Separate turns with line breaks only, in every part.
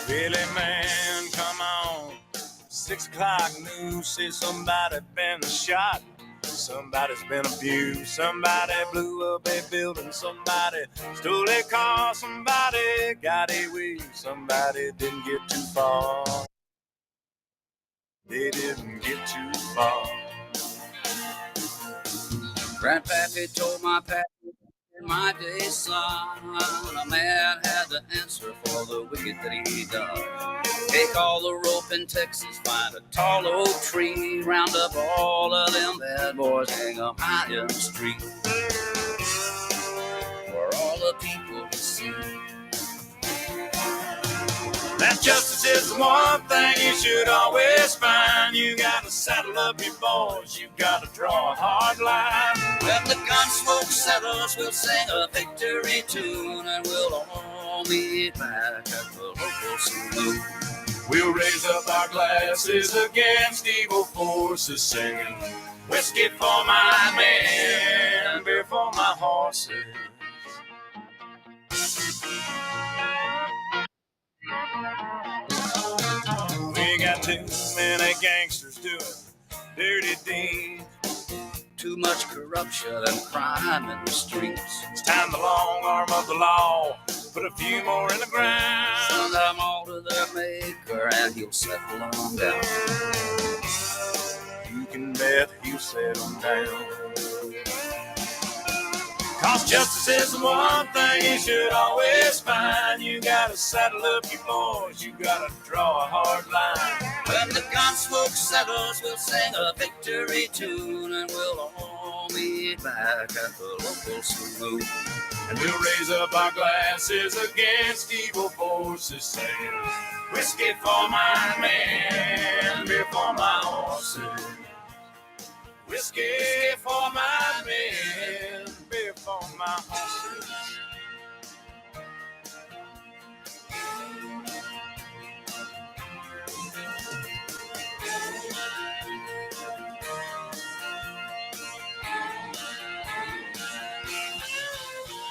Really, man, come on. 6 o'clock news says somebody been shot. Somebody's been abused. Somebody blew up a building. Somebody stole a car. Somebody got away. Somebody didn't get too far. They didn't get too far.
Grandpappy told my pappy in my day, son, a man had to answer for the wicked that he done. Take all the rope in Texas, find a tall oak tree, round up all of them bad boys, hang 'em high in the street, for all the people to see.
That justice is the one thing you should always find. You gotta saddle up your boys, you gotta draw a hard line.
When the gun smoke settles, we'll sing a victory tune, and we'll all meet back at the local saloon.
We'll raise up our glasses against evil forces, singing whiskey for my men, beer for my horses. We got too many gangsters doing dirty deeds.
Too much corruption and crime in the streets.
It's time the long arm of the law put a few more in the ground.
Send them all to their maker and he'll settle them down.
You can bet he'll settle down. Cause justice is the one thing you should always find. You gotta saddle up your boys, you gotta draw a hard line.
When the gun smoke settles, we'll sing a victory tune, and we'll all meet back at the local saloon.
And we'll raise up our glasses against evil forces, saying whiskey for my men, beer for my horses. Whiskey for my men, beer for my horses.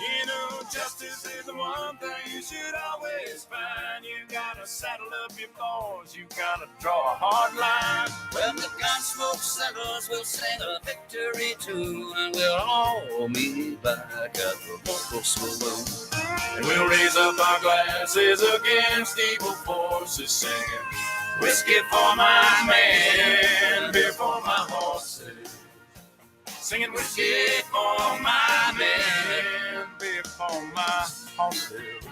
You know, justice is the one thing you should always find. You gotta saddle up your boys, you gotta draw a hard line.
When the gun smoke settles, we'll sing a victory tune, and we'll all meet back at the local saloon.
And we'll raise up our glasses against evil forces, singing whiskey for my men, beer for my horses. Singing whiskey for my men, beer for my horses.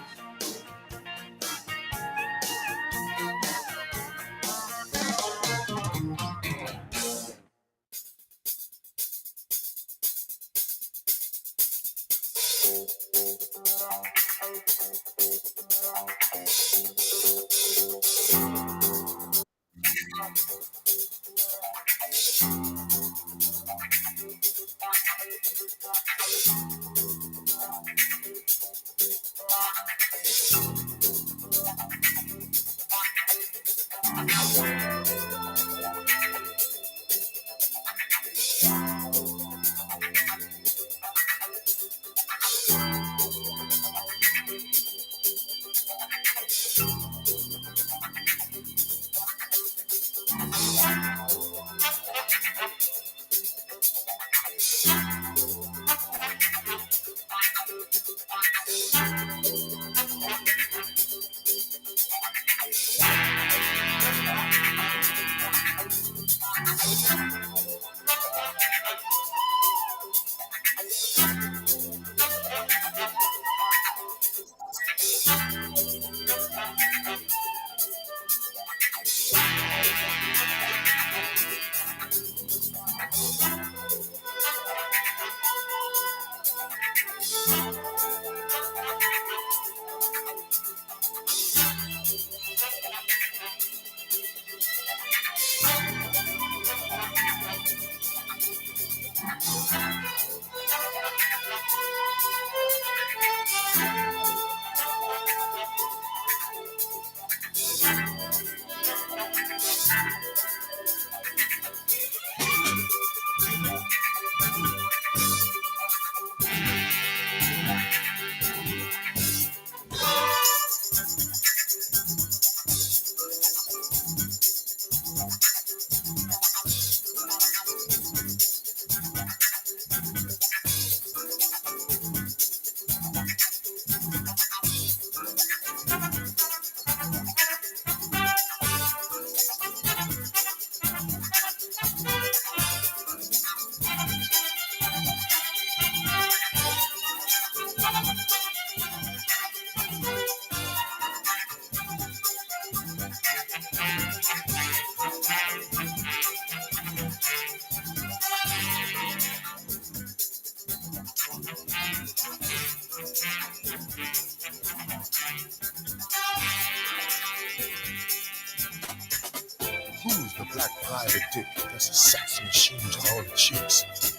black private dick. That's a sex machine to all the chicks.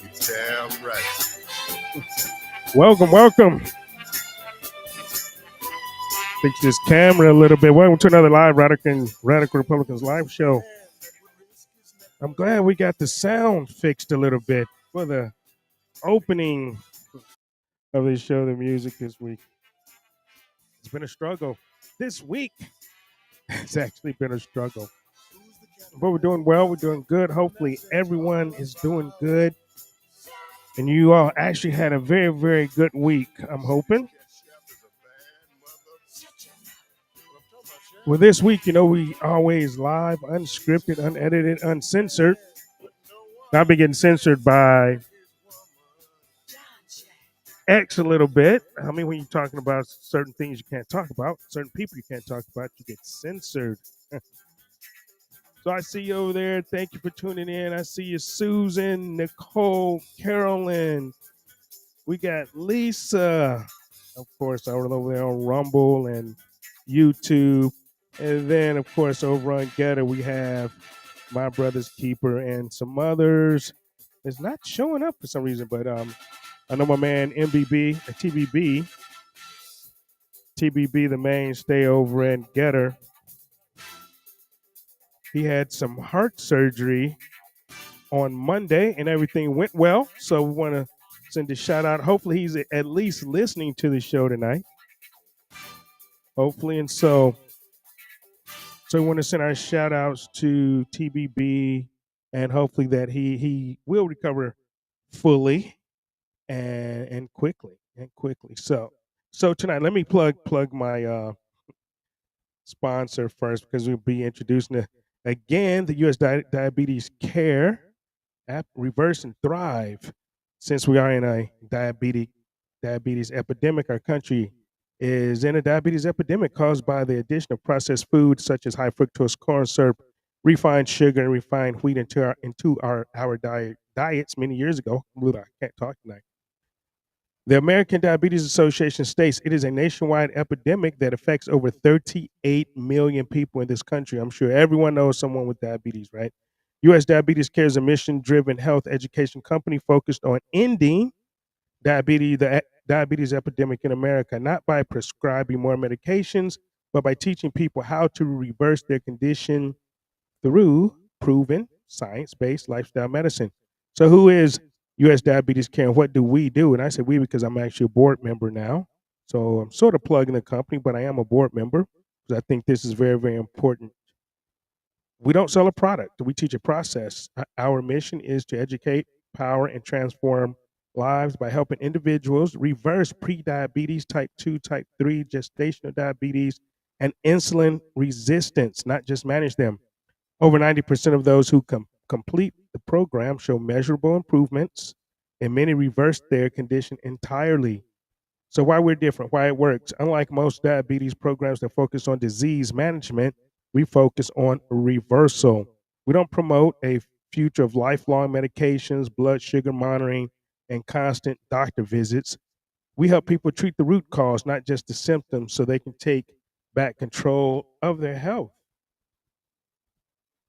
You damn right.
Welcome. Fix this camera a little bit. Welcome to another live Radical Republicans live show. I'm glad we got the sound fixed a little bit for the opening of this show, the music this week. It's been a struggle. This week, it's actually been a struggle. But we're doing well. We're doing good. Hopefully, everyone is doing good. And you all actually had a very, very good week, I'm hoping. Well, this week, we always live, unscripted, unedited, uncensored. I've been getting censored by X a little bit. I mean, when you're talking about certain things you can't talk about, certain people you can't talk about, you get censored. So I see you over there. Thank you for tuning in. I see you, Susan, Nicole, Carolyn. We got Lisa, of course, over there on Rumble and YouTube. And then, of course, over on Getter, we have My Brother's Keeper and some others. It's not showing up for some reason, but I know my man MBB, TBB, the mainstay over in Getter. He had some heart surgery on Monday, and everything went well. So we want to send a shout out. Hopefully, he's at least listening to the show tonight. Hopefully, and so we want to send our shout outs to TBB, and hopefully that he will recover fully and quickly. So tonight, let me plug my sponsor first, because we'll be introducing again the U.S. Diabetes Care app, Reverse and Thrive. Since we are in a diabetes epidemic, our country is in a diabetes epidemic caused by the addition of processed foods such as high fructose corn syrup, refined sugar, and refined wheat into our diets many years ago. I can't talk tonight. The American Diabetes Association states it is a nationwide epidemic that affects over 38 million people in this country. I'm sure everyone knows someone with diabetes, right? U.S. Diabetes Care is a mission-driven health education company focused on ending the diabetes epidemic in America, not by prescribing more medications, but by teaching people how to reverse their condition through proven science-based lifestyle medicine. So who is U.S. Diabetes Care, and what do we do? And I say we because I'm actually a board member now. So I'm sort of plugging the company, but I am a board member because I think this is very, very important. We don't sell a product. We teach a process. Our mission is to educate, power, and transform lives by helping individuals reverse prediabetes, type 2, type 3, gestational diabetes, and insulin resistance, not just manage them. Over 90% of those who complete the program show measurable improvements, and many reverse their condition entirely. So why we're different, why it works. Unlike most diabetes programs that focus on disease management, we focus on reversal. We don't promote a future of lifelong medications, blood sugar monitoring, and constant doctor visits. We help people treat the root cause, not just the symptoms, so they can take back control of their health.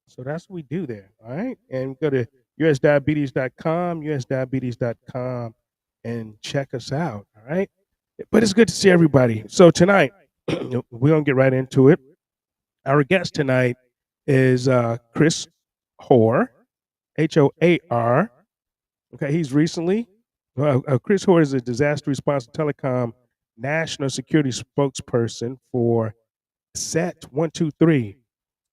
So that's what we do there, all right? And go to usdiabetes.com, and check us out, all right? But it's good to see everybody. So tonight, we're going to get right into it. Our guest tonight is Chris Hoar, Hoar. Okay, he's recently, Chris Hoar is a disaster response telecom national security spokesperson for SET 123,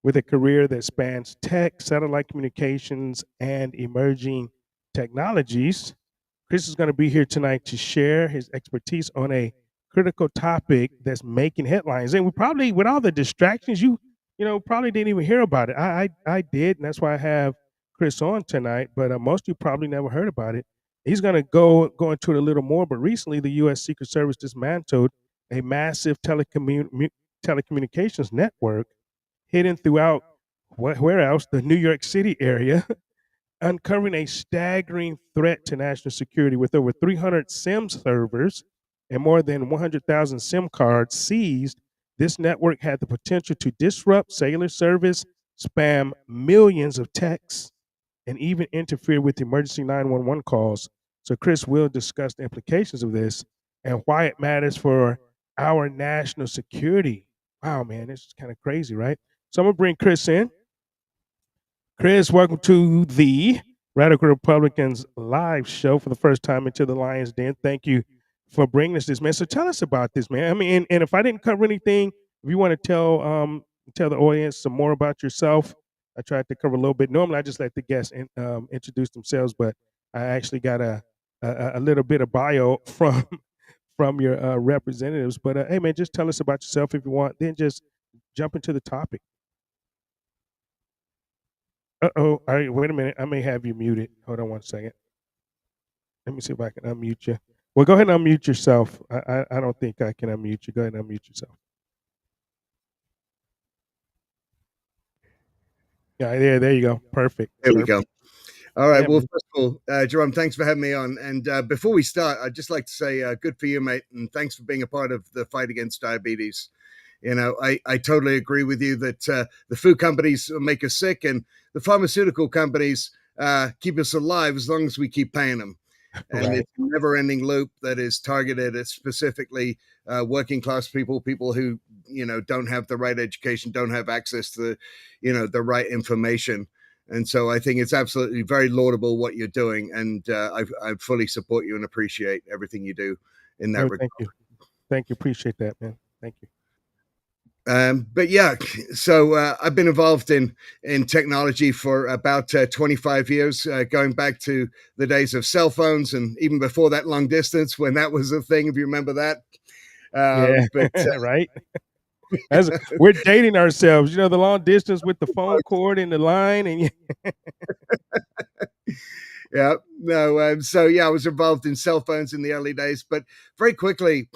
with a career that spans tech, satellite communications, and emerging technologies. Chris is going to be here tonight to share his expertise on a critical topic that's making headlines. And we probably, with all the distractions, you probably didn't even hear about it. I did, and that's why I have Chris on tonight. But most of you probably never heard about it. He's going to go into it a little more. But recently, the U.S. Secret Service dismantled a massive telecommunications network hidden throughout where else, the New York City area, uncovering a staggering threat to national security. With over 300 SIM servers and more than 100,000 SIM cards seized, this network had the potential to disrupt cellular service, spam millions of texts, and even interfere with emergency 911 calls. So, Chris will discuss the implications of this and why it matters for our national security. Wow, man, this is kind of crazy, right? So, I'm going to bring Chris in. Chris, welcome to the Radical Republicans live show for the first time into the Lion's Den. Thank you for bringing us this, man. So tell us about this, man. I mean, and if I didn't cover anything, if you want to tell the audience some more about yourself, I tried to cover a little bit. Normally, I just let the guests introduce themselves, but I actually got a little bit of bio from your representatives. But hey, man, just tell us about yourself if you want. Then just jump into the topic. All right, wait a minute. I may have you muted. Hold on one second. Let me see if I can unmute you. Well, go ahead and unmute yourself. I don't think I can unmute you. Go ahead and unmute yourself. Yeah, there you go. Perfect.
There we go. All right.
Yeah,
Well,
man.
first of all, Jerome, thanks for having me on. And before we start, I'd just like to say good for you, mate. And thanks for being a part of the fight against diabetes. You know, I totally agree with you that the food companies make us sick and the pharmaceutical companies keep us alive as long as we keep paying them. And
Right.
it's a never-ending loop that is targeted at specifically working class people, people who, you know, don't have the right education, don't have access to the, you know, the right information. And so I think it's absolutely very laudable what you're doing. And I fully support you and appreciate everything you do in that
Oh,
regard.
thank you. Thank you. Appreciate that, man. Thank you.
But yeah, so I've been involved in technology for about 25 years, going back to the days of cell phones and even before that, long distance when that was a thing, if you remember that.
Yeah,
But
right. We're dating ourselves. You know, the long distance with the phone cord and the line, and
yeah, no, so yeah, I was involved in cell phones in the early days, but very quickly,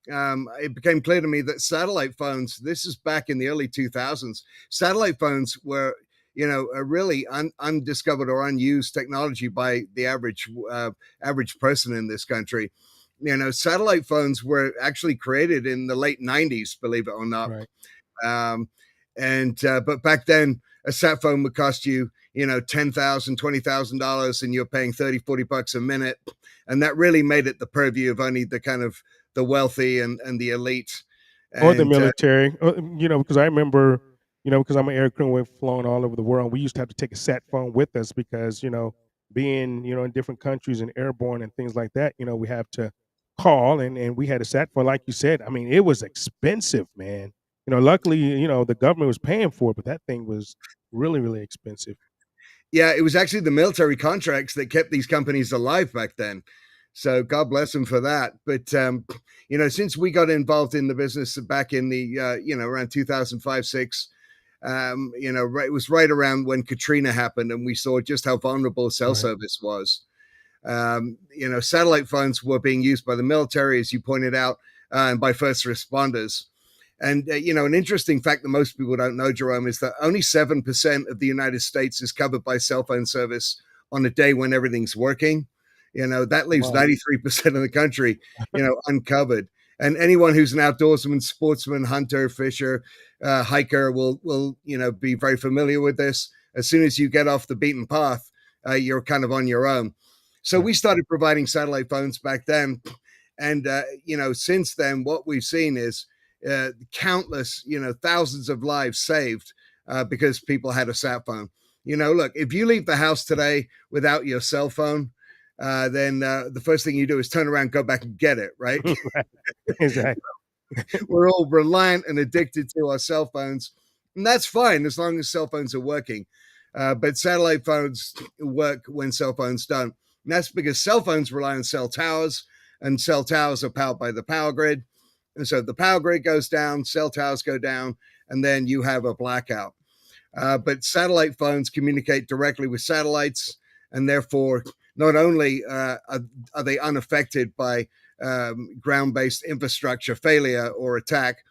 it became clear to me that satellite phones, this is back in the early 2000s, satellite phones were, you know, a really undiscovered or unused technology by the average person in this country. You know, satellite phones were actually created in the late 90s, believe it or not.
right.
Um, but back then, a sat phone would cost you, you know, $10,000, $20,000, and you're paying $30, $40 a minute. And that really made it the purview of only the kind of the wealthy and the elite.
Or the
And
military. You know, because I remember, you know, because I'm an air crew, we've flown all over the world. We used to have to take a sat phone with us because, you know, being, you know, in different countries and airborne and things like that, you know, we have to call and we had a sat phone, like you said. I mean, it was expensive, man. You know, luckily, you know, the government was paying for it, but that thing was really, really expensive.
yeah, it was actually the military contracts that kept these companies alive back then. So God bless them for that. But, you know, since we got involved in the business back in the, you know, around 2005, six, you know, it was right around when Katrina happened and we saw just how vulnerable cell
Right.
service was. You know, satellite phones were being used by the military, as you pointed out, and by first responders. And, you know, an interesting fact that most people don't know, Jerome, is that only 7% of the United States is covered by cell phone service on a day when everything's working. You know, that leaves
Wow.
93% of the country, you know, uncovered. And anyone who's an outdoorsman, sportsman, hunter, fisher, hiker will, you know, be very familiar with this. As soon as you get off the beaten path, you're kind of on your own. So
Right.
we started providing satellite phones back then. And, you know, since then, what we've seen is countless, you know, thousands of lives saved because people had a sat phone. You know, look, if you leave the house today without your cell phone, then the first thing you do is turn around, go back and get it, right?
Right. Exactly.
We're all reliant and addicted to our cell phones. And that's fine as long as cell phones are working. But satellite phones work when cell phones don't. And that's because cell phones rely on cell towers, and cell towers are powered by the power grid. And so if the power grid goes down, cell towers go down, and then you have a blackout. But satellite phones communicate directly with satellites, and therefore not only are they unaffected by ground-based infrastructure failure or attack,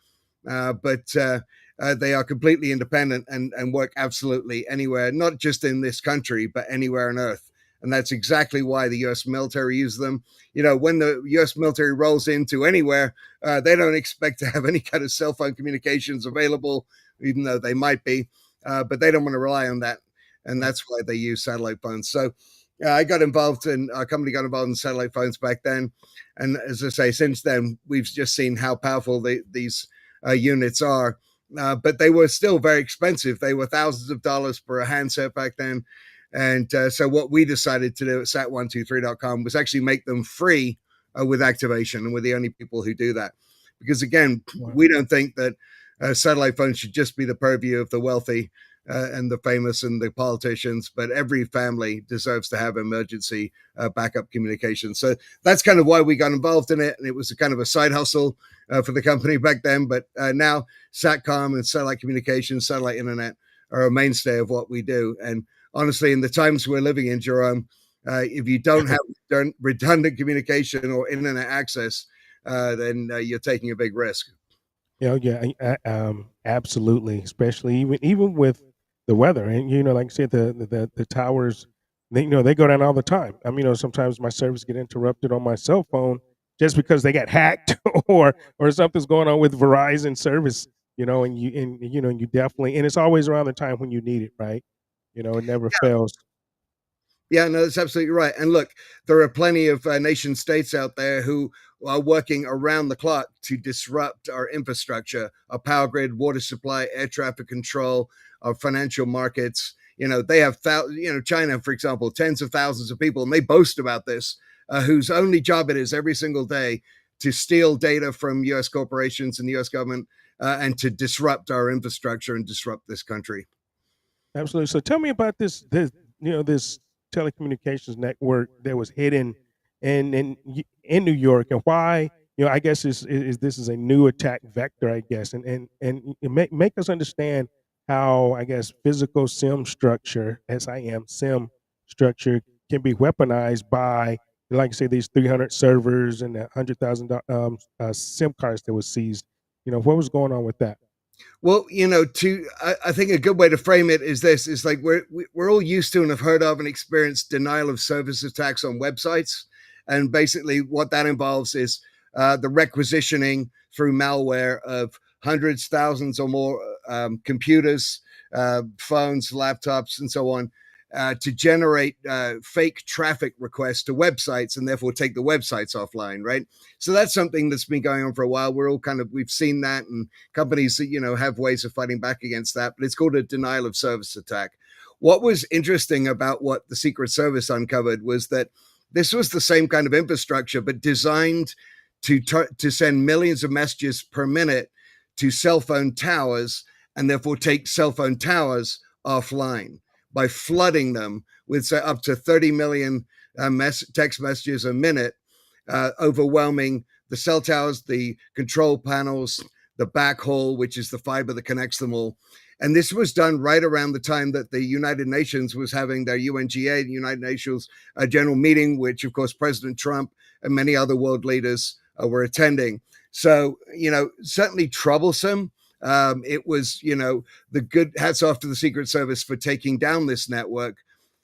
but they are completely independent and work absolutely anywhere, not just in this country, but anywhere on Earth. And that's exactly why the U.S. military uses them. You know, when the U.S. military rolls into anywhere, they don't expect to have any kind of cell phone communications available, even though they might be. but they don't want to rely on that, and that's why they use satellite phones. So I got involved, and our company got involved in satellite phones back then, and as I say, since then we've just seen how powerful these units are. But they were still very expensive. They were thousands of dollars per a handset back then. And so what we decided to do at sat123.com was actually make them free with activation. And we're the only people who do that. Because again, we don't think that satellite phones should just be the purview of the wealthy and the famous and the politicians, but every family deserves to have emergency backup communication. So that's kind of why we got involved in it. And it was a kind of a side hustle for the company back then. But now SATCOM and satellite communications, satellite internet are a mainstay of what we do. And honestly, in the times we're living in, Jerome, if you don't have redundant communication or internet access, then you're taking a big risk.
Absolutely. Especially even with the weather, and like I said, the towers, they go down all the time. Sometimes my service get interrupted on my cell phone just because they got hacked or something's going on with Verizon service. And you definitely, and it's always around the time when you need it, right? It never fails.
Yeah, no, that's absolutely right. And look, there are plenty of nation states out there who are working around the clock to disrupt our infrastructure, our power grid, water supply, air traffic control, our financial markets. They have, China, for example, tens of thousands of people, and they boast about this, whose only job it is every single day to steal data from U.S. corporations and the U.S. government and to disrupt our infrastructure and disrupt this country.
Absolutely. So tell me about this telecommunications network that was hidden in New York, and why I guess this is a new attack vector, I guess, and make us understand how I guess physical SIM structure can be weaponized by, like I say, these 300 servers and 100,000 SIM cards that was seized. What was going on with that?
Well, I think a good way to frame it is this: is like we're all used to and have heard of and experienced denial of service attacks on websites, and basically what that involves is the requisitioning through malware of hundreds, thousands, or more computers, phones, laptops, and so on, to generate fake traffic requests to websites and therefore take the websites offline, right? So that's something that's been going on for a while. We've seen that, and companies, have ways of fighting back against that, but it's called a denial of service attack. What was interesting about what the Secret Service uncovered was that this was the same kind of infrastructure, but designed to send millions of messages per minute to cell phone towers and therefore take cell phone towers offline by flooding them with up to 30 million text messages a minute, overwhelming the cell towers, the control panels, the backhaul, which is the fiber that connects them all. And this was done right around the time that the United Nations was having their UNGA, the United Nations General Meeting, which, of course, President Trump and many other world leaders were attending. So, certainly troublesome. It was, the good hats off to the Secret Service for taking down this network.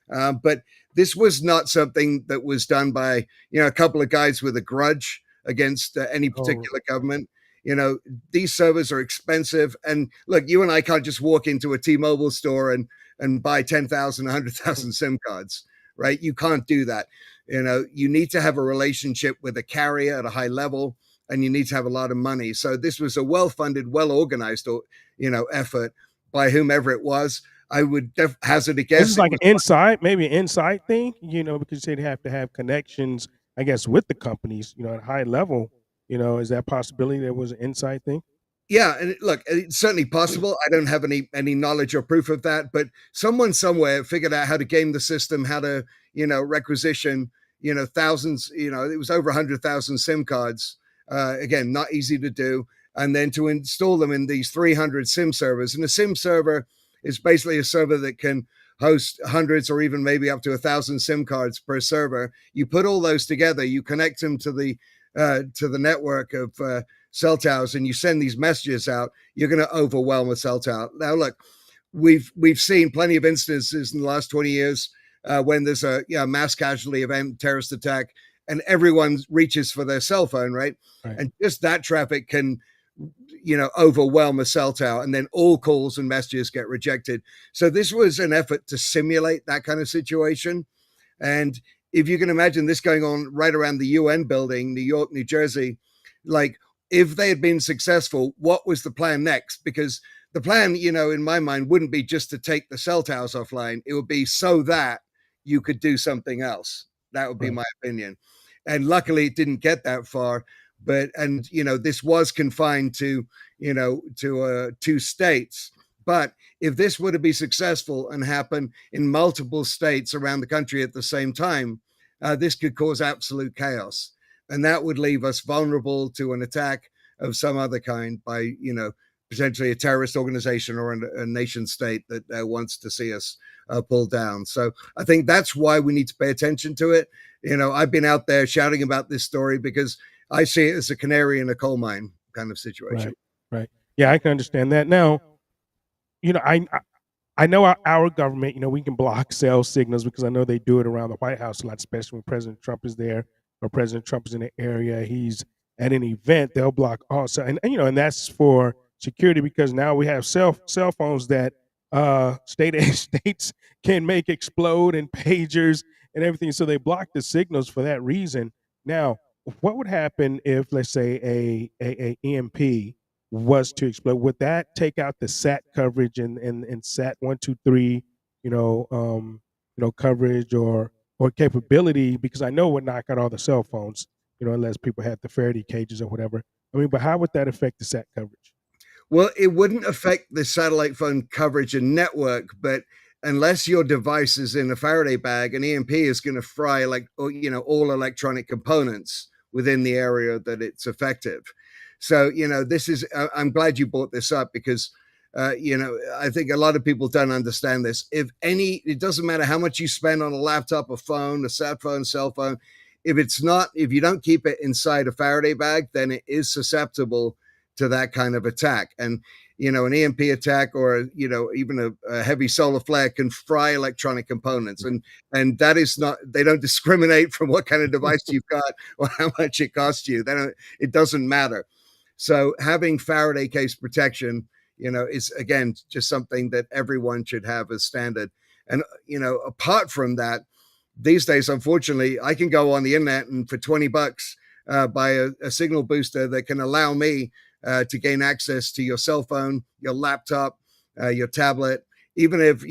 But this was not something that was done by, a couple of guys with a grudge against any particular government. These servers are expensive. And look, you and I can't just walk into a T-Mobile store and buy 10,000, 100,000 SIM cards, right? You can't do that. You need to have a relationship with a carrier at a high level, and you need to have a lot of money. So this was a well-funded, well-organized, effort by whomever it was. I would hazard a guess.
This is like maybe an inside thing, because they'd have to have connections, I guess, with the companies, at a high level. Is that possibility there was an inside thing?
Yeah, and look, it's certainly possible. I don't have any knowledge or proof of that, but someone somewhere figured out how to game the system, how to, requisition, thousands, it was over 100,000 SIM cards. Again, not easy to do. And then to install them in these 300 SIM servers. And a SIM server is basically a server that can host hundreds or even maybe up to 1,000 SIM cards per server. You put all those together, you connect them to the network of cell towers, and you send these messages out. You're going to overwhelm a cell tower. Now, look, we've seen plenty of instances in the last 20 years when there's a mass casualty event, terrorist attack, and everyone reaches for their cell phone, right? And just that traffic can overwhelm a cell tower, and then all calls and messages get rejected. So this was an effort to simulate that kind of situation. And if you can imagine this going on right around the UN building, New York, New Jersey, like if they had been successful, what was the plan next? Because the plan, in my mind, wouldn't be just to take the cell towers offline. It would be so that you could do something else. That would be my opinion. And luckily it didn't get that far. But, this was confined to, two states. But if this were to be successful and happen in multiple states around the country at the same time, this could cause absolute chaos. And that would leave us vulnerable to an attack of some other kind by, potentially a terrorist organization or a nation state that wants to see us pulled down. So I think that's why we need to pay attention to it. I've been out there shouting about this story because I see it as a canary in a coal mine kind of situation.
Right. Yeah, I can understand that. Now, I know our government, we can block cell signals because I know they do it around the White House a lot, especially when President Trump is there or President Trump is in the area. He's at an event, they'll block also. And that's for security because now we have cell phones that states can make explode and pagers and everything. So they block the signals for that reason. Now, what would happen if, let's say, a EMP was to explode? Would that take out the SAT coverage and SAT 123, coverage or capability? Because I know it would knock out all the cell phones, unless people had the Faraday cages or whatever. But how would that affect the SAT coverage?
Well, it wouldn't affect the satellite phone coverage and network, but unless your device is in a Faraday bag, an EMP is going to fry all electronic components within the area that it's effective. So, this is, I'm glad you brought this up because, I think a lot of people don't understand this. It doesn't matter how much you spend on a laptop, a phone, a sat phone, cell phone. If you don't keep it inside a Faraday bag, then it is susceptible to that kind of attack. And, an EMP attack or, even a heavy solar flare can fry electronic components. And that is not, they don't discriminate from what kind of device you've got or how much it costs you. It doesn't matter. So having Faraday case protection, is again, just something that everyone should have as standard. And, apart from that, these days, unfortunately, I can go on the internet and for $20 buy a signal booster that can allow me to gain access to your cell phone, your laptop, your tablet, even if,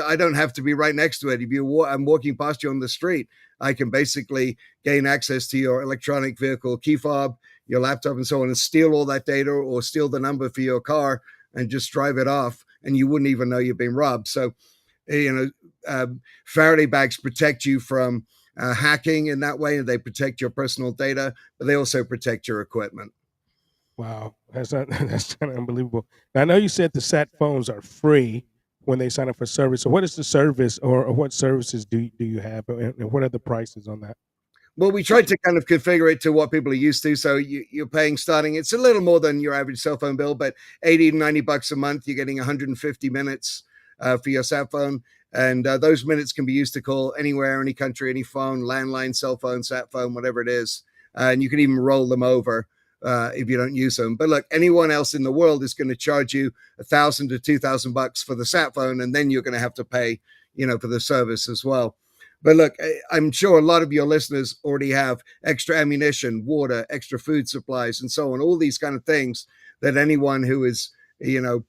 I don't have to be right next to it. If I'm walking past you on the street, I can basically gain access to your electronic vehicle key fob, your laptop and so on, and steal all that data or steal the number for your car and just drive it off. And you wouldn't even know you've been robbed. So, Faraday bags protect you from hacking in that way, and they protect your personal data, but they also protect your equipment.
Wow, that's kind of unbelievable. Now, I know you said the SAT phones are free when they sign up for service. So what is the service or what services do you have, and what are the prices on that?
Well, we tried to kind of configure it to what people are used to. So you're paying starting, it's a little more than your average cell phone bill, but $80 to $90 a month. You're getting 150 minutes for your sat phone. And those minutes can be used to call anywhere, any country, any phone, landline, cell phone, sat phone, whatever it is. And you can even roll them over if you don't use them. But look, anyone else in the world is going to charge you $1,000 to $2,000 for the sat phone. And then you're going to have to pay, for the service as well. But look, I'm sure a lot of your listeners already have extra ammunition, water, extra food supplies, and so on, all these kind of things that anyone who is,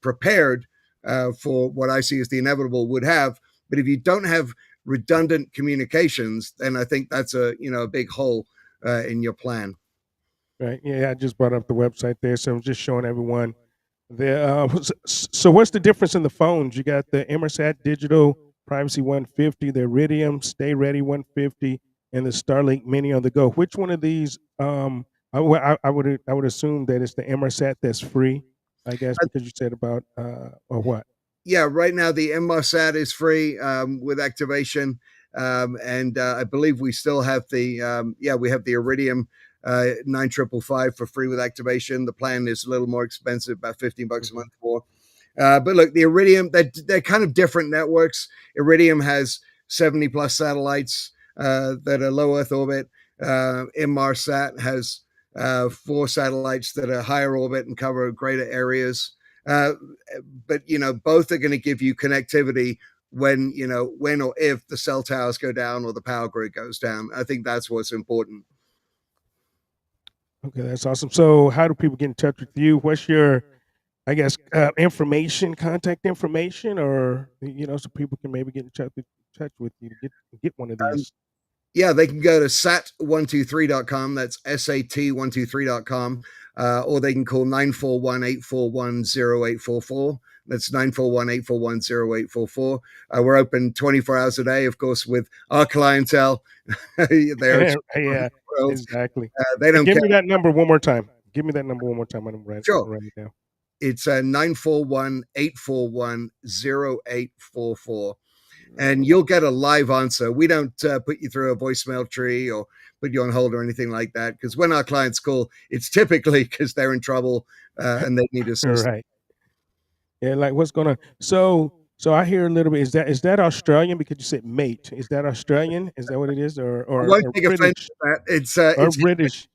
prepared for what I see as the inevitable would have. But if you don't have redundant communications, then I think that's a big hole in your plan.
Right. Yeah, I just brought up the website there, so I'm just showing everyone there. So what's the difference in the phones? You got the Emersat Digital Privacy 150, the Iridium Stay Ready 150, and the Starlink Mini on the go. Which one of these? I would assume that it's the Emersat that's free, I guess, because you said about or what?
Yeah, right now the Emersat is free with activation, and I believe we still have the we have the Iridium 9555 for free with activation. The plan is a little more expensive, about $15 a month more. But look, the Iridium, they're kind of different networks. Iridium has 70 plus satellites that are low Earth orbit. Inmarsat has for satellites that are higher orbit and cover greater areas. But both are going to give you connectivity when or if the cell towers go down or the power grid goes down. I think that's what's important.
Okay, that's awesome. So, how do people get in touch with you? What's your, I guess, information, contact information, or so people can maybe get in touch with you to get one of these?
Yeah, they can go to sat123.com. That's SAT123.com. Or they can call 941-841-0844. That's 941-841-0844. We're open 24 hours a day, of course, with our clientele. They're
Yeah, exactly.
they don't
Give
care.
me that number one more time. Give me that number one more time. I'm write
Sure.
it down.
It's 941-841-0844. And you'll get a live answer. We don't put you through a voicemail tree or put you on hold or anything like that. Because when our clients call, it's typically because they're in trouble and they need assistance.
Right. Yeah, like what's going on? So I hear a little bit. Is that Australian? Because you said mate. Is that Australian? Is that what it is, or
I won't take offense
British?
to that.
Or British?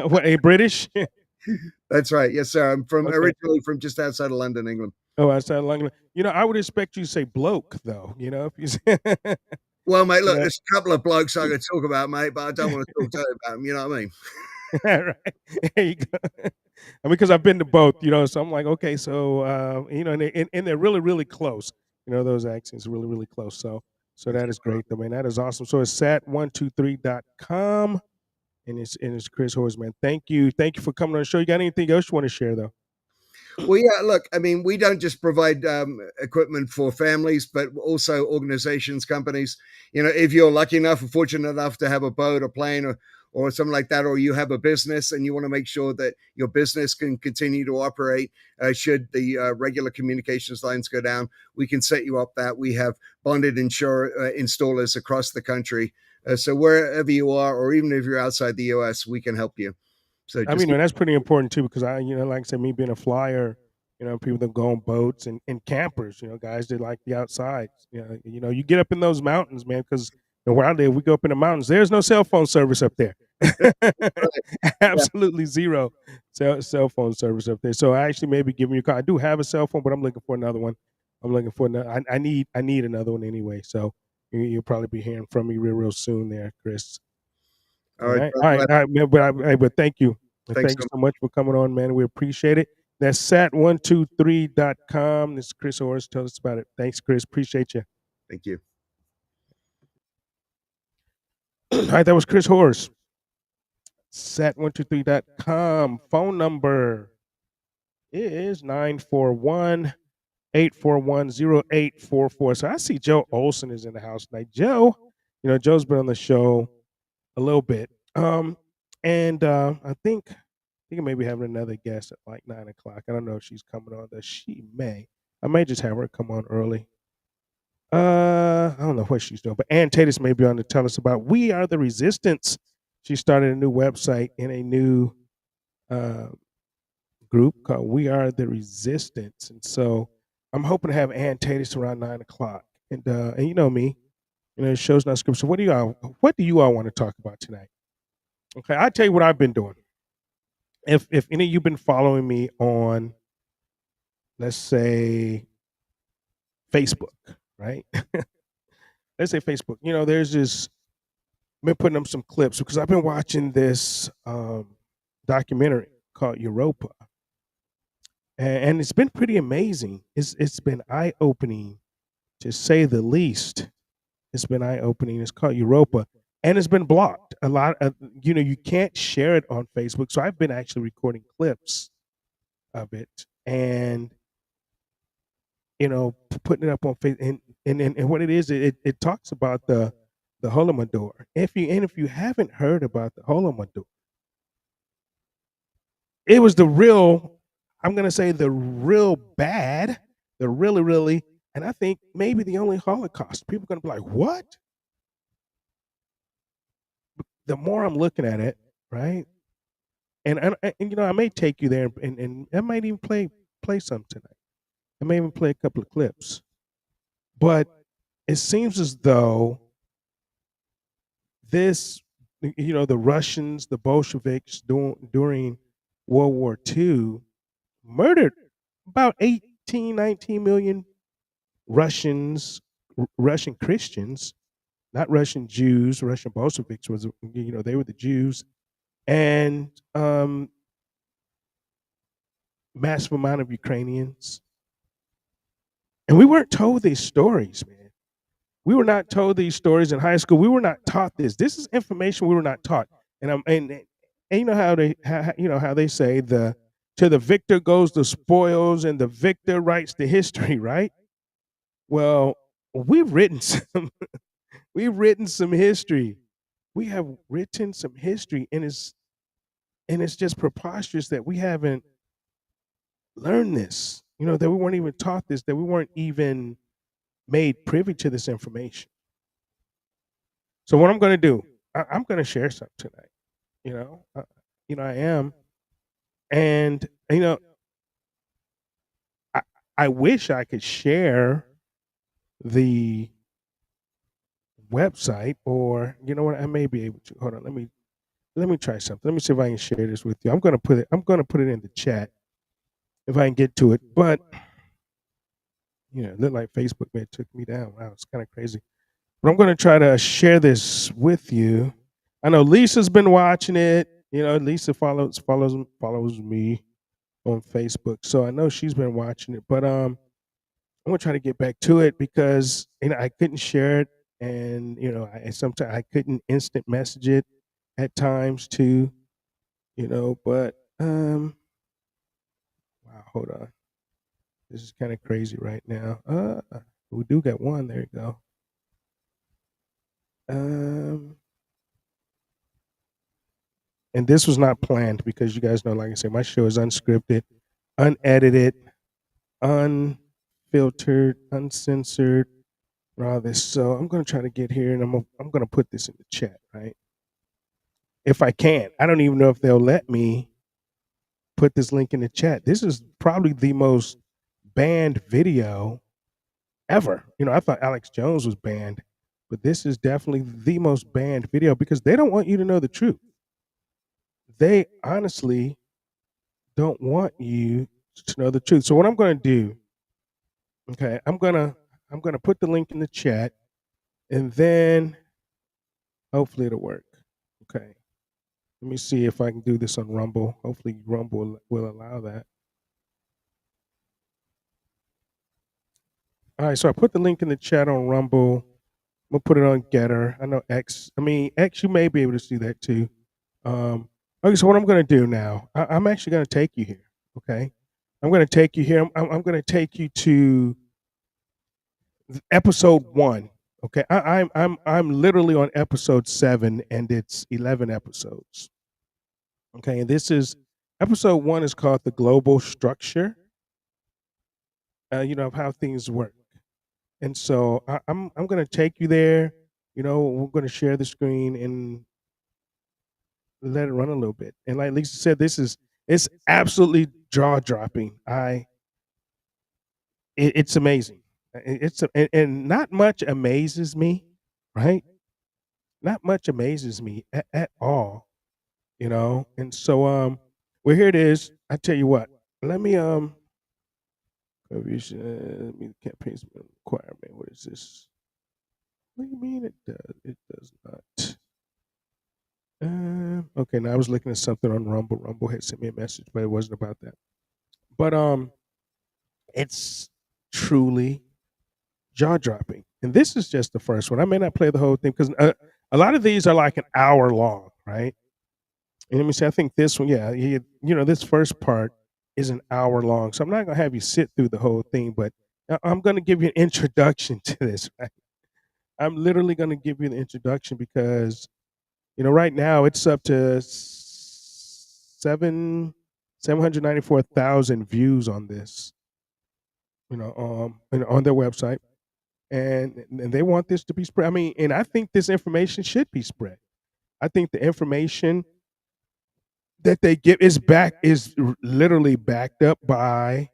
What, a British?
That's right. Yes, sir. I'm
Okay.
originally from just outside of London, England.
Oh, outside of London. I would expect you to say bloke, though. If you say
Well, mate, look,
Yeah.
there's a couple of blokes I could talk about, mate, but I don't want to talk to you about them. You know what I mean?
Right. There you go. Because I've been to both, so I'm like, okay, so and they're really, really close. Those accents are really, really close. So that is great, though, man. That is awesome. So it's sat123.com, and it's Chris Hoar, man. Thank you for coming on the show. You got anything else you want to share, though?
Well, yeah, look, I mean, we don't just provide equipment for families, but also organizations, companies. If you're lucky enough or fortunate enough to have a boat, a plane, or something like that, or you have a business and you want to make sure that your business can continue to operate should the regular communications lines go down, we can set you up that. We have bonded installers across the country. So wherever you are, or even if you're outside the U.S., we can help you. So
I mean, that's pretty important too, because like I said, me being a flyer, people that go on boats and campers, guys that like the outside. You get up in those mountains, man, because where I live, we go up in the mountains. There's no cell phone service up there. Absolutely zero cell phone service up there. So I actually maybe give me a call. I do have a cell phone, but I'm looking for another one. I'm looking for another. I need another one anyway. So you'll probably be hearing from me real soon, there, Chris.
All right.
All right, man, but thank you.
Thanks
Thank you so much for coming on, man. We appreciate it. That's sat123.com. This is Chris Hoar. Tell us about it. Thanks, Chris. Appreciate you.
Thank you.
All right, that was Chris Hoar. Sat123.com. Phone number is 941-841-0844. So I see Joe Olson is in the house tonight. Joe, Joe's been on the show a little bit. And I think I may be having another guest at like 9 o'clock. I don't know if she's coming on. She may. I may just have her come on early. I don't know what she's doing, but Ann Tatis may be on to tell us about We Are the Resistance. She started a new website and a new group called We Are the Resistance. And so I'm hoping to have Ann Tatis around 9 o'clock. And you know me, the show's not scripted. So what do you all want to talk about tonight? Okay, I'll tell you what I've been doing. If any of you been following me on, let's say, Facebook, right? Let's say Facebook. There's this. I've been putting up some clips because I've been watching this documentary called Europa, and it's been pretty amazing. It's been eye opening, to say the least. It's been eye opening. It's called Europa. And it's been blocked. A lot of, you can't share it on Facebook. So I've been actually recording clips of it and, putting it up on Facebook. And what it is, it talks about the Holodomor. If you haven't heard about the Holodomor, it was the real, I'm going to say the real bad, the really, really, and I think maybe the only Holocaust. People are going to be like, what? The more I'm looking at it, right? And I may take you there and I might even play some tonight. I may even play a couple of clips. But it seems as though this The Russians, the Bolsheviks during World War II murdered about 18, 19 million Russians, Russian Christians, not Russian Jews. Russian Bolsheviks was, they were the Jews, and massive amount of Ukrainians. And we weren't told these stories, man. We were not told these stories in high school. We were not taught this. This is information we were not taught. And you know how they say to the victor goes the spoils, and the victor writes the history, right? Well, we've written some we've written some history. We have written some history, and it's just preposterous that we haven't learned this. That we weren't even taught this, that we weren't even made privy to this information. So what I'm going to do, I'm going to share something tonight. I am, and I, I wish I could share the website, or you know what, I may be able to. Hold on, let me try something. Let me see if I can share this with you. I'm going to put it in the chat if I can get to it. But it looked like Facebook may have took me down. Wow, it's kind of crazy. But I'm going to try to share this with you. I know Lisa's been watching it. Lisa follows me on Facebook, so I know she's been watching it. But I'm gonna try to get back to it because I couldn't share it, and sometimes I couldn't instant message it at times too. But wow, hold on. This is kind of crazy right now. We do got one. There you go. And this was not planned because you guys know, like I said, my show is unscripted, unedited, unfiltered, uncensored, and all this. So I'm going to try to get here, and I'm going to put this in the chat, right? If I can. I don't even know if they'll let me put this link in the chat. This is probably the most banned video ever. I thought Alex Jones was banned, but this is definitely the most banned video because they don't want you to know the truth. They honestly don't want you to know the truth. So what I'm going to do, okay, I'm going to put the link in the chat, and then hopefully it'll work. Okay. Let me see if I can do this on Rumble. Hopefully Rumble will allow that. All right, so I put the link in the chat on Rumble. I'm gonna put it on Getter. I know X. X. You may be able to see that too. Okay, so what I'm gonna do now, I'm actually gonna take you here. Okay, I'm gonna take you here. I'm gonna take you to episode 1. Okay, I'm literally on episode 7, and it's 11 episodes. Okay, and this is episode 1 is called the global structure. Of how things work. And so I'm going to take you there. We're going to share the screen and let it run a little bit. And like Lisa said, it's absolutely jaw dropping. It's amazing. And not much amazes me, right? Not much amazes me at all. And so well, here it is. I tell you what. Let me campaigns requirement. What is this? What do you mean it does? It does not. Okay, now I was looking at something on Rumble. Rumble had sent me a message, but it wasn't about that. But it's truly jaw dropping, and this is just the first one. I may not play the whole thing because a lot of these are like an hour long, right? And let me see. I think this one, yeah, this first part is an hour long, so I'm not gonna have you sit through the whole thing, but I'm gonna give you an introduction to this. Right? I'm literally gonna give you an introduction because right now it's up to 794,000 views on this. On their website, and they want this to be spread. And I think this information should be spread. I think the information that they give is literally backed up by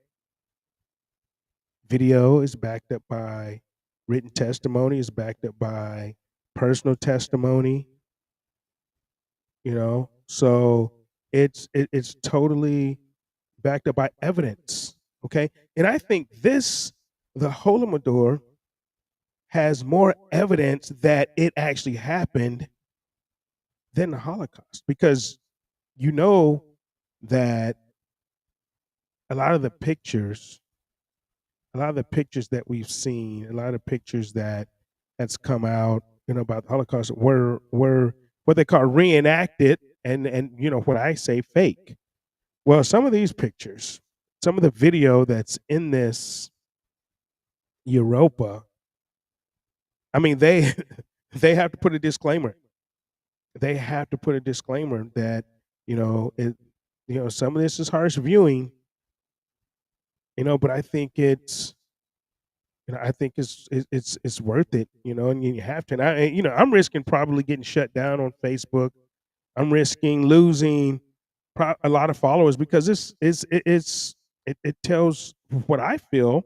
video, is backed up by written testimony, is backed up by personal testimony. So it's totally backed up by evidence. Okay, and I think the Holodomor has more evidence that it actually happened than the Holocaust, because you know that a lot of the pictures, that we've seen, a lot of the pictures that's come out, about the Holocaust were what they call reenacted, and what I say, fake. Well, some of these pictures, some of the video that's in this Europa, I mean, they they have to put a disclaimer. They have to put a disclaimer that it, some of this is harsh viewing, but I think it's worth it, and you have to. And I'm risking probably getting shut down on Facebook. I'm risking losing a lot of followers, because it tells what I feel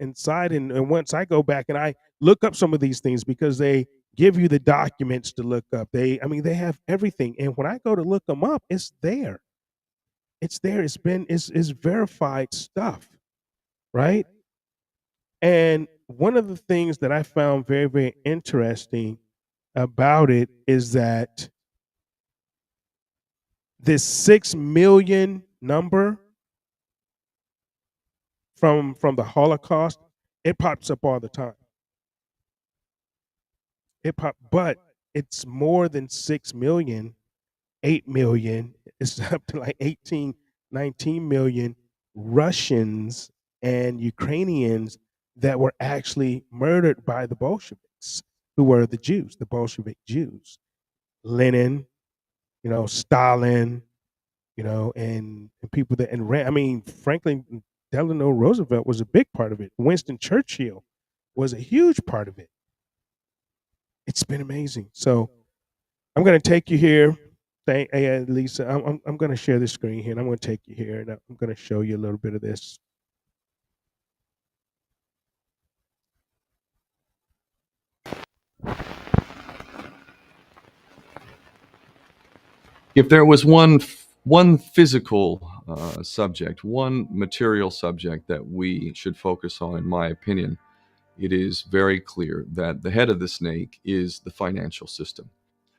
inside, and once I go back and I look up some of these things, because they give you the documents to look up. They have everything, and when I go to look them up, it's there. It's there. It's verified stuff, right? And one of the things that I found very, very interesting about it is that this 6 million number from the Holocaust, it pops up all the time. But it's more than 6 million, 8 million. It's up to like 18, 19 million Russians and Ukrainians that were actually murdered by the Bolsheviks, who were the Jews, the Bolshevik Jews. Lenin, Stalin, and people that, Franklin Delano Roosevelt was a big part of it. Winston Churchill was a huge part of it. It's been amazing. So I'm going to take you here. Hey, Lisa, I'm going to share the screen here, and I'm going to take you here, and I'm going to show you a little bit of this.
If there was one physical subject, one material subject that we should focus on, in my opinion, it is very clear that the head of the snake is the financial system.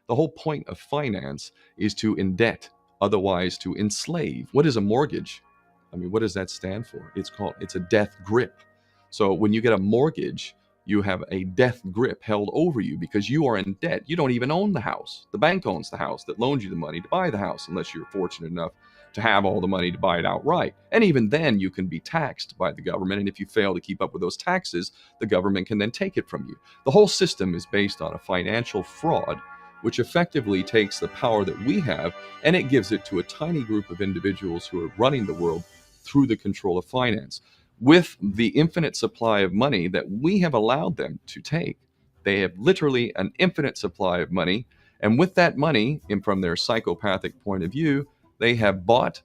The whole point of finance is to indebt, otherwise to enslave. What is a mortgage? What does that stand for? It's a death grip. So when you get a mortgage, you have a death grip held over you because you are in debt. You don't even own the house. The bank owns the house that loaned you the money to buy the house, unless you're fortunate enough to have all the money to buy it outright. And even then, you can be taxed by the government. And if you fail to keep up with those taxes, the government can then take it from you. The whole system is based on a financial fraud, which effectively takes the power that we have and it gives it to a tiny group of individuals who are running the world through the control of finance. With the infinite supply of money that we have allowed them to take, they have literally an infinite supply of money. And with that money, and from their psychopathic point of view, they have bought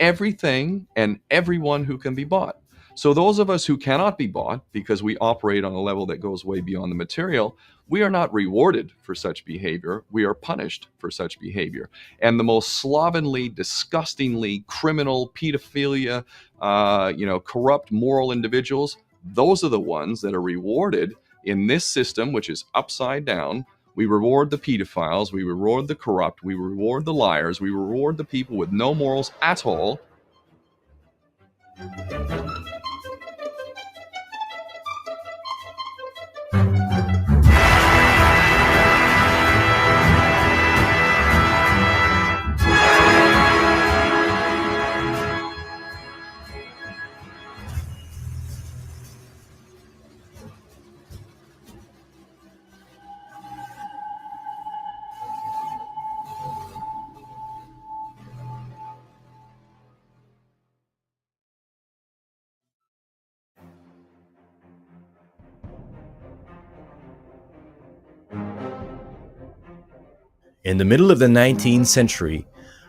everything and everyone who can be bought. So those of us who cannot be bought, because we operate on a level that goes way beyond the material, we are not rewarded for such behavior. We are punished for such behavior. And the most slovenly, disgustingly criminal, pedophilia, corrupt moral individuals, those are the ones that are rewarded in this system, which is upside down. We reward the pedophiles, we reward the corrupt, we reward the liars, we reward the people with no morals at all.
In the middle of the 19th century,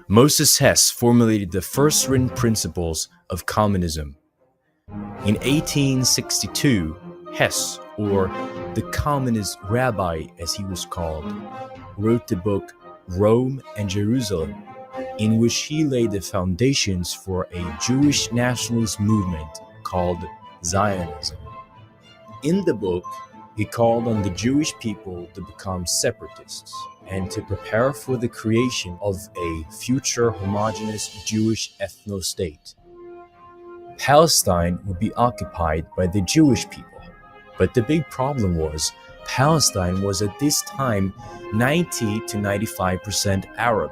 Moses Hess formulated the first written principles of communism. In 1862, Hess, or the Communist Rabbi as he was called, wrote the book Rome, and Jerusalem, in which he laid the foundations for a Jewish nationalist movement called Zionism. In the book, he called on the Jewish people to become separatists and to prepare for the creation of a future homogeneous Jewish ethno-state. Palestine would be occupied by the Jewish people, but the big problem was Palestine was at this time 90 to 95% Arab.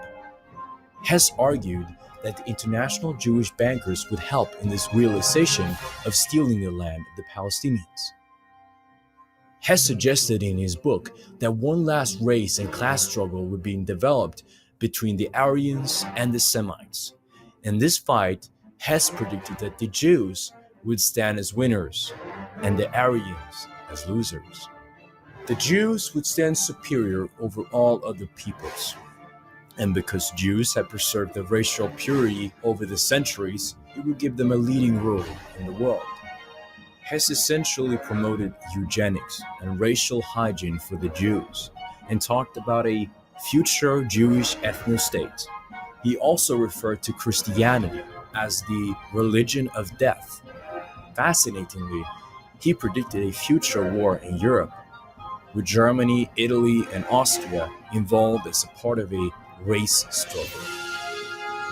Hess argued that the international Jewish bankers would help in this realization of stealing the land of the Palestinians. Hess suggested in his book that one last race and class struggle would be developed between the Aryans and the Semites. In this fight, Hess predicted that the Jews would stand as winners and the Aryans as losers. The Jews would stand superior over all other peoples. And because Jews had preserved their racial purity over the centuries, it would give them a leading role in the world. Hess essentially promoted eugenics and racial hygiene for the Jews and talked about a future Jewish ethno-state. He also referred to Christianity as the religion of death. Fascinatingly, he predicted a future war in Europe, with Germany, Italy, and Austria involved as a part of a race struggle.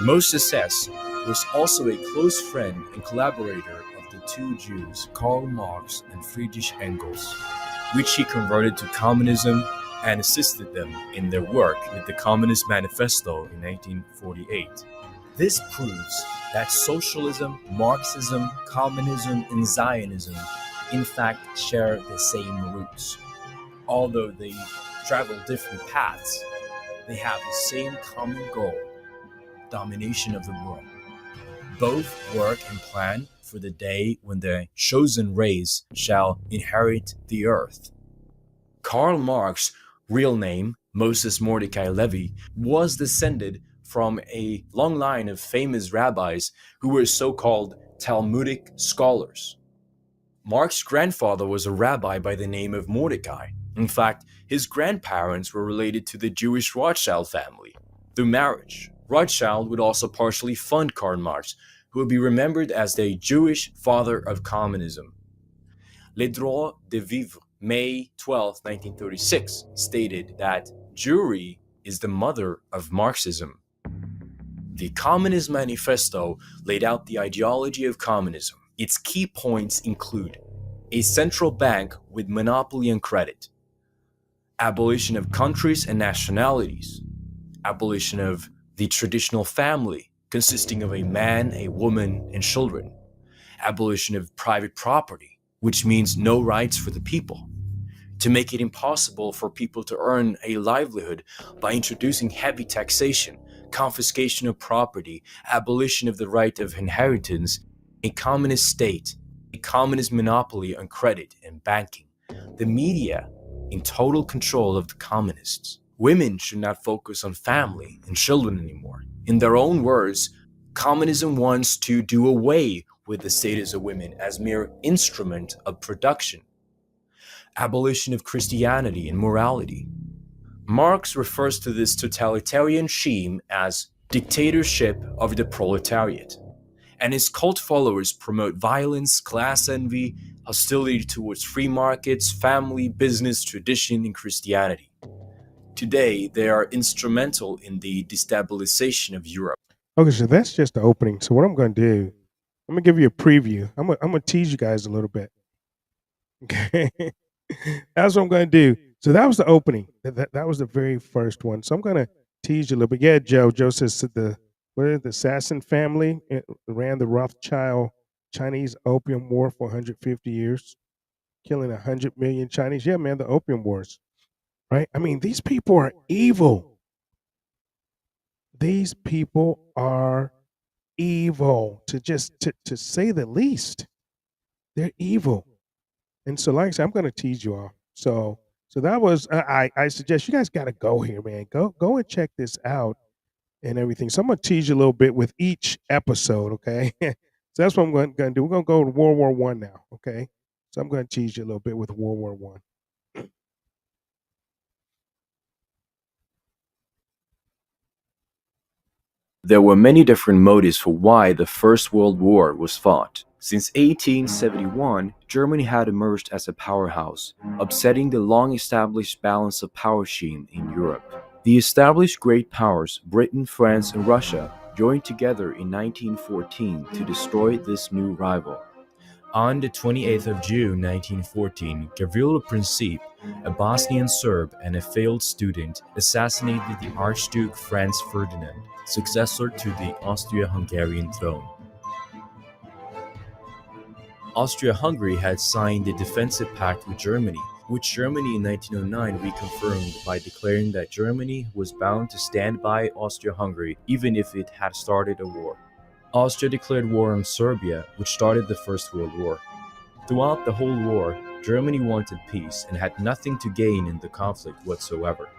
Moses Hess was also a close friend and collaborator of the two Jews, Karl Marx and Friedrich Engels, which he converted to communism and assisted them in their work with the Communist Manifesto in 1948. This proves that socialism, Marxism, communism, and Zionism in fact share the same roots. Although they travel different paths, they have the same common goal: domination of the world. Both work and plan for the day when the chosen race shall inherit the earth. Karl Marx's real name, Moses Mordecai Levy, was descended from a long line of famous rabbis who were so-called Talmudic scholars. Marx's grandfather was a rabbi by the name of Mordecai. In fact, his grandparents were related to the Jewish Rothschild family through marriage. Rothschild would also partially fund Karl Marx, who would be remembered as the Jewish father of communism. Le Droit de Vivre, May 12, 1936, stated that Jewry is the mother of Marxism. The Communist Manifesto laid out the ideology of communism. Its key points include a central bank with monopoly on credit, abolition of countries and nationalities, abolition of the traditional family consisting of a man, a woman, and children, abolition of private property, which means no rights for the people, to make it impossible for people to earn a livelihood by introducing heavy taxation, confiscation of property, abolition of the right of inheritance, a communist state, a communist monopoly on credit and banking, the media in total control of the communists. Women should not focus on family and children anymore. In their own words, communism wants to do away with the status of women as mere instrument of production. Abolition of Christianity and morality. Marx refers to this totalitarian regime as dictatorship of the proletariat, and his cult followers promote violence, class envy, hostility towards free markets, family, business, tradition, and Christianity. Today, they are instrumental in the destabilization of Europe.
Okay, so that's just the opening. So what I'm going to do, I'm going to give you a preview. I'm going to tease you guys a little bit. Okay, that's what I'm going to do. So that was the opening. That was the very first one. So I'm going to tease you a little bit. Yeah, Joe. Joe says the assassin family ran the Rothschild Chinese Opium War for 150 years, killing 100 million Chinese. Yeah, man, the Opium Wars. Right? I mean, these people are evil. These people are evil, to say the least. They're evil. And so, like I said, I'm going to tease you off. So that was, I suggest you guys got to go here, man. Go and check this out and everything. So I'm going to tease you a little bit with each episode, okay? So that's what I'm going to do. We're going to go to World War One now, okay? So I'm going to tease you a little bit with World War One.
There were many different motives for why the First World War was fought. Since 1871, Germany had emerged as a powerhouse, upsetting the long-established balance of power scheme in Europe. The established great powers, Britain, France, and Russia, joined together in 1914 to destroy this new rival. On the 28th of June 1914, Gavrilo Princip, a Bosnian Serb and a failed student, assassinated the Archduke Franz Ferdinand, successor to the Austria-Hungarian throne. Austria-Hungary had signed a defensive pact with Germany, which Germany in 1909 reconfirmed by declaring that Germany was bound to stand by Austria-Hungary even if it had started a war. Austria declared war on Serbia, which started the First World War. Throughout the whole war, Germany wanted peace and had nothing to gain in the conflict whatsoever.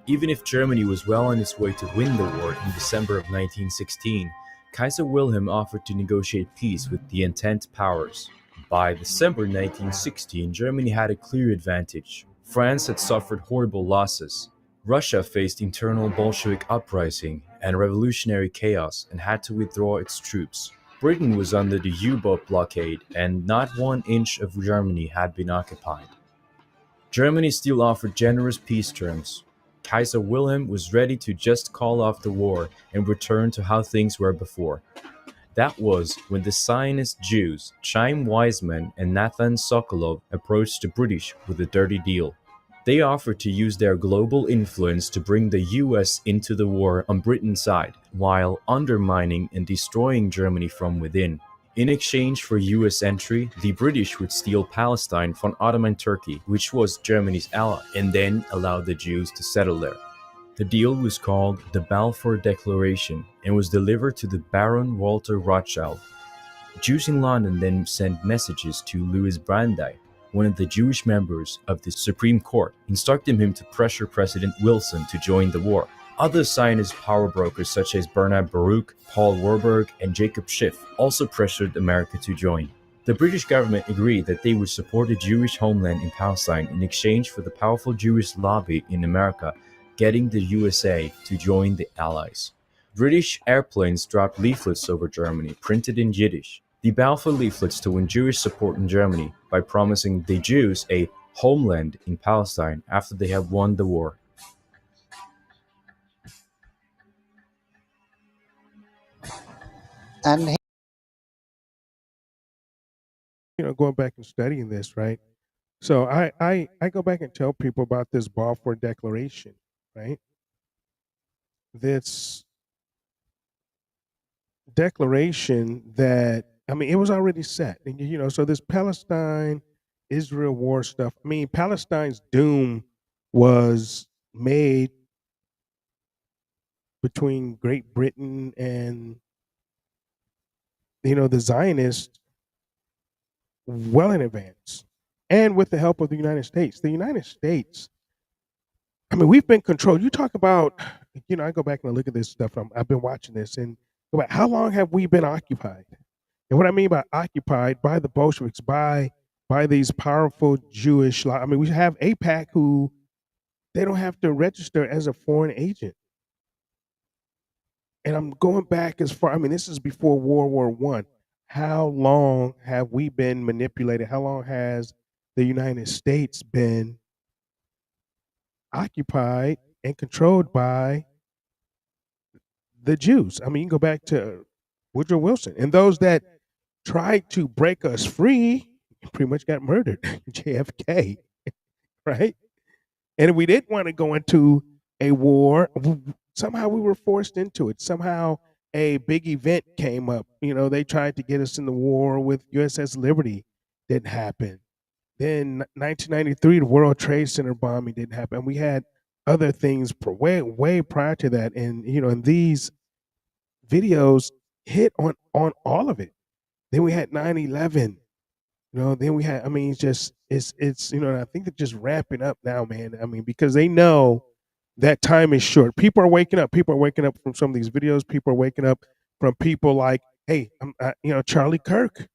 Even if Germany was well on its way to win the war in December of 1916, Kaiser Wilhelm offered to negotiate peace with the Entente powers. By December 1916, Germany had a clear advantage. France had suffered horrible losses. Russia faced internal Bolshevik uprising and revolutionary chaos and had to withdraw its troops. Britain was under the U-boat blockade and not 1 inch of Germany had been occupied. Germany still offered generous peace terms. Kaiser Wilhelm was ready to just call off the war and return to how things were before. That was when the Zionist Jews, Chaim Weizmann and Nathan Sokolov, approached the British with a dirty deal. They offered to use their global influence to bring the US into the war on Britain's side, while undermining and destroying Germany from within. In exchange for US entry, the British would steal Palestine from Ottoman Turkey, which was Germany's ally, and then allow the Jews to settle there. The deal was called the Balfour Declaration and was delivered to the Baron Walter Rothschild. Jews in London then sent messages to Louis Brandeis, one of the Jewish members of the Supreme Court, instructing him to pressure President Wilson to join the war. Other Zionist power brokers such as Bernard Baruch, Paul Warburg, and Jacob Schiff also pressured America to join. The British government agreed that they would support a Jewish homeland in Palestine in exchange for the powerful Jewish lobby in America getting the USA to join the Allies. British airplanes dropped leaflets over Germany, printed in Yiddish. The Balfour leaflets to win Jewish support in Germany by promising the Jews a homeland in Palestine after they had won the war.
And
Going back and studying this, right? So I go back and tell people about this Balfour Declaration, right? This declaration that, I mean, it was already set. And, so this Palestine Israel war stuff, I mean, Palestine's doom was made between Great Britain and, the Zionists well in advance, and with the help of the United States. The United States, I mean, we've been controlled. You talk about, I go back and look at this stuff. I've been watching this and go back, how long have we been occupied? And what I mean by occupied, by the Bolsheviks, by these powerful Jewish, I mean, we have AIPAC who they don't have to register as a foreign agent. And I'm going back as far, I mean, this is before World War One. How long have we been manipulated? How long has the United States been occupied and controlled by the Jews? I mean, you can go back to Woodrow Wilson and those that tried to break us free pretty much got murdered. JFK, right? And we didn't want to go into a war. Somehow we were forced into it. Somehow a big event came up. They tried to get us in the war with USS Liberty. Didn't happen. Then 1993, the World Trade Center bombing didn't happen. We had other things way prior to that. And, and these videos hit on all of it. Then we had 9/11. Then we had, I mean, it's I think they're just ramping up now, man. I mean, because they know that time is short. People are waking up. People are waking up from some of these videos. People are waking up from people like, hey, Charlie Kirk.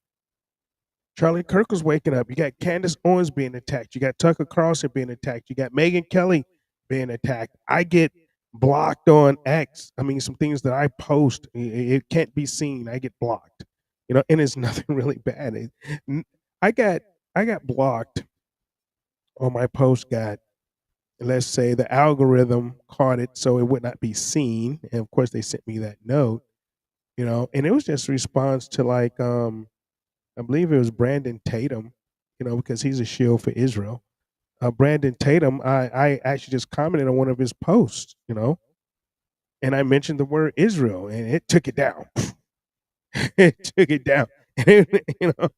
Charlie Kirk was waking up. You got Candace Owens being attacked. You got Tucker Carlson being attacked. You got Megyn Kelly being attacked. I get blocked on X. I mean, some things that I post, it can't be seen. I get blocked, and it's nothing really bad. I got I got blocked on my post. Got, let's say, the algorithm caught it so it would not be seen, and of course they sent me that note. And it was just a response to, like, I believe it was Brandon Tatum, because he's a shield for Israel. Brandon Tatum, I actually just commented on one of his posts, and I mentioned the word Israel, and it took it down. It took it down. you know,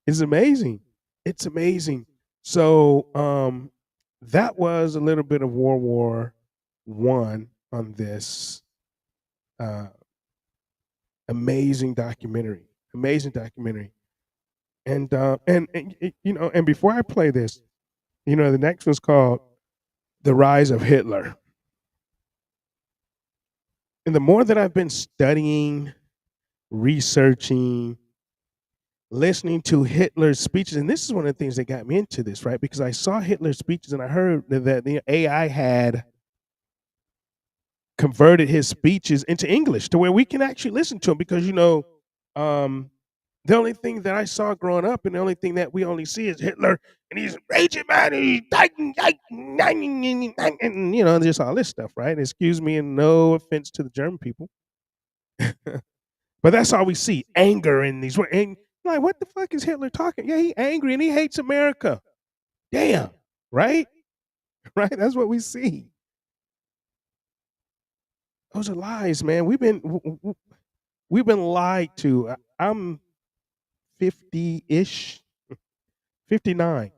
it's amazing. It's amazing. So that was a little bit of World War One on this uh, amazing documentary. Amazing documentary. And before I play this, the next was called "The Rise of Hitler." And the more that I've been studying, researching, listening to Hitler's speeches, and this is one of the things that got me into this, right? Because I saw Hitler's speeches and I heard that the AI had converted his speeches into English to where we can actually listen to them. Because um, the only thing that I saw growing up, and the only thing that we only see, is Hitler, and he's raging man, and he's and just all this stuff, right? Excuse me, and no offense to the German people, but that's all we see: anger in these. And like, what the fuck is Hitler talking? Yeah, he angry and he hates America. Damn, right? Right? That's what we see. Those are lies, man. We've been lied to. I'm 50-ish, 59.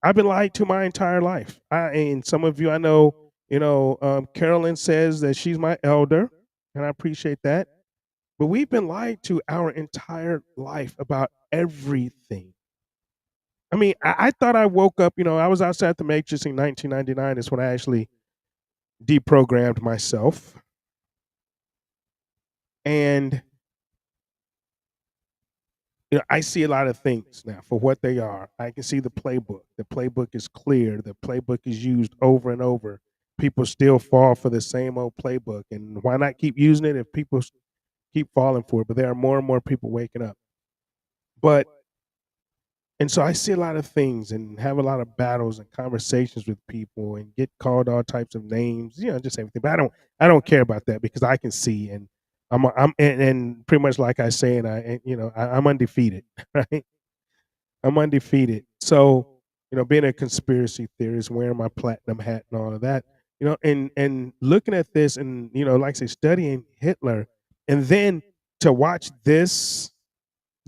I've been lied to my entire life. And some of you I know, Carolyn says that she's my elder, and I appreciate that. But we've been lied to our entire life about everything. I mean, I thought I woke up, I was outside the Matrix in 1999. Is when I actually deprogrammed myself. And I see a lot of things now for what they are. I can see the playbook. The playbook is clear. The playbook is used over and over. People still fall for the same old playbook. And why not keep using it if people keep falling for it? But there are more and more people waking up. And so I see a lot of things and have a lot of battles and conversations with people and get called all types of names, just everything. But I don't care about that, because I can see, and and pretty much like I say, I'm undefeated, right? I'm undefeated. So, being a conspiracy theorist, wearing my platinum hat and all of that, and looking at this and, like I say, studying Hitler, and then to watch this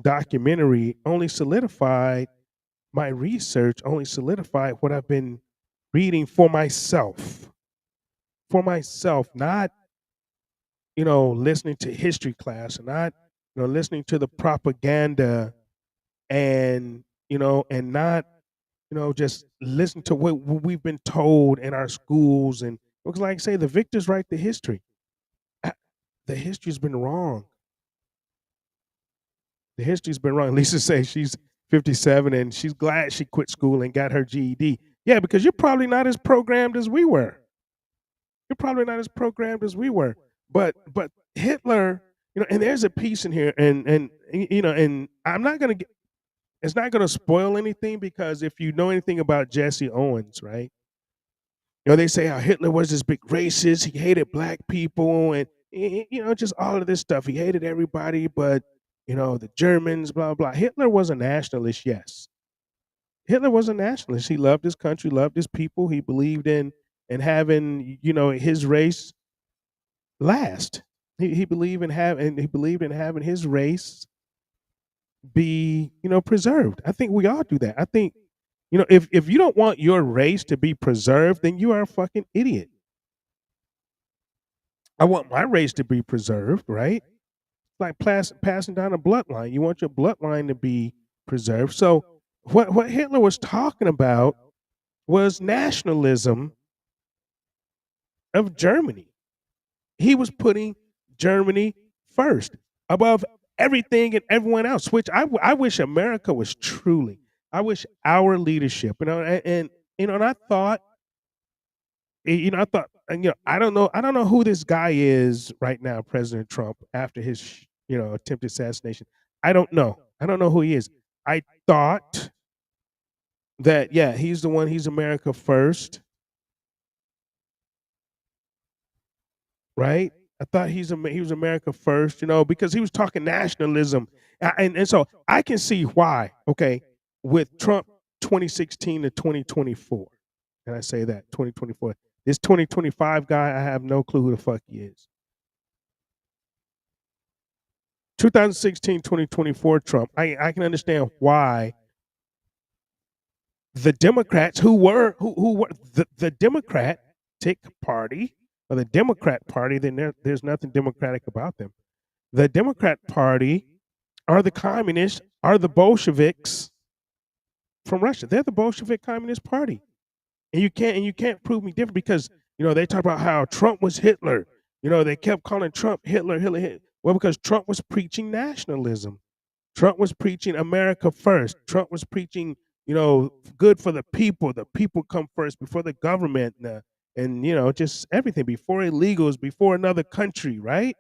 documentary only solidified my research, only solidified what I've been reading for myself. For myself, not, listening to history class, and not, listening to the propaganda, and, and not, just listen to what we've been told in our schools. And looks like, say, the victors write the history. The history's been wrong. The history's been wrong. Lisa says she's 57 and she's glad she quit school and got her GED. Yeah, because you're probably not as programmed as we were. You're probably not as programmed as we were. But Hitler, and there's a piece in here, and I'm not gonna get. It's not gonna spoil anything, because if you know anything about Jesse Owens, right? They say how Hitler was this big racist. He hated black people, and just all of this stuff. He hated everybody, but the Germans, blah blah. Hitler was a nationalist, yes. Hitler was a nationalist. He loved his country, loved his people. He believed in having, his race last. He believed in having his race be, preserved. I think we all do that. I think, if you don't want your race to be preserved, then you are a fucking idiot. I want my race to be preserved, right? Like passing down a bloodline. You want your bloodline to be preserved. So what Hitler was talking about was nationalism of Germany. He was putting Germany first above everything and everyone else, which I wish America was truly. I wish our leadership, and I thought, I thought and I don't know who this guy is right now, President Trump, after his attempted assassination. I don't know who he is. I thought that he's the one. He's America first, right? I thought he was America first, because he was talking nationalism, and so I can see why. Okay, with Trump 2016 to 2024, and I say that 2024. This 2025 guy, I have no clue who the fuck he is. 2016, 2024 Trump, I can understand why the Democrats who were the Democratic Party, or the Democrat Party, then there's nothing democratic about them. The Democrat Party are the communists, are the Bolsheviks from Russia. They're the Bolshevik Communist Party. And you can't prove me different, because they talk about how Trump was Hitler. They kept calling Trump Hitler. Well, because Trump was preaching nationalism. Trump was preaching America first. Trump was preaching, good for the people. The people come first before the government, and just everything, before illegals, before another country, right?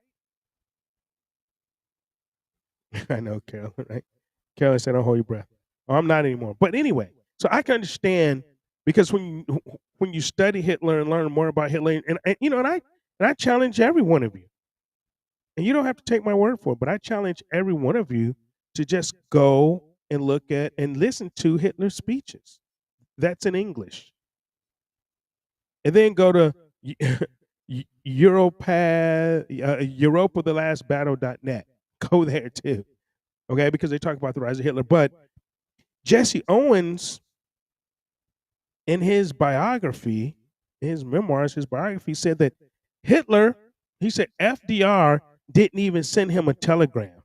I know, Carolyn, right? Carolyn said, "Don't hold your breath." Oh, I'm not anymore. But anyway, so I can understand, because when you study Hitler and learn more about Hitler, and I challenge every one of you, and you don't have to take my word for it, but I challenge every one of you to just go and look at and listen to Hitler's speeches. That's in English. And then go to Europathelastbattle.net. Go there too. Okay, because they talk about the rise of Hitler. But Jesse Owens, in his biography, his memoirs, his biography, said that Hitler, he said FDR didn't even send him a telegram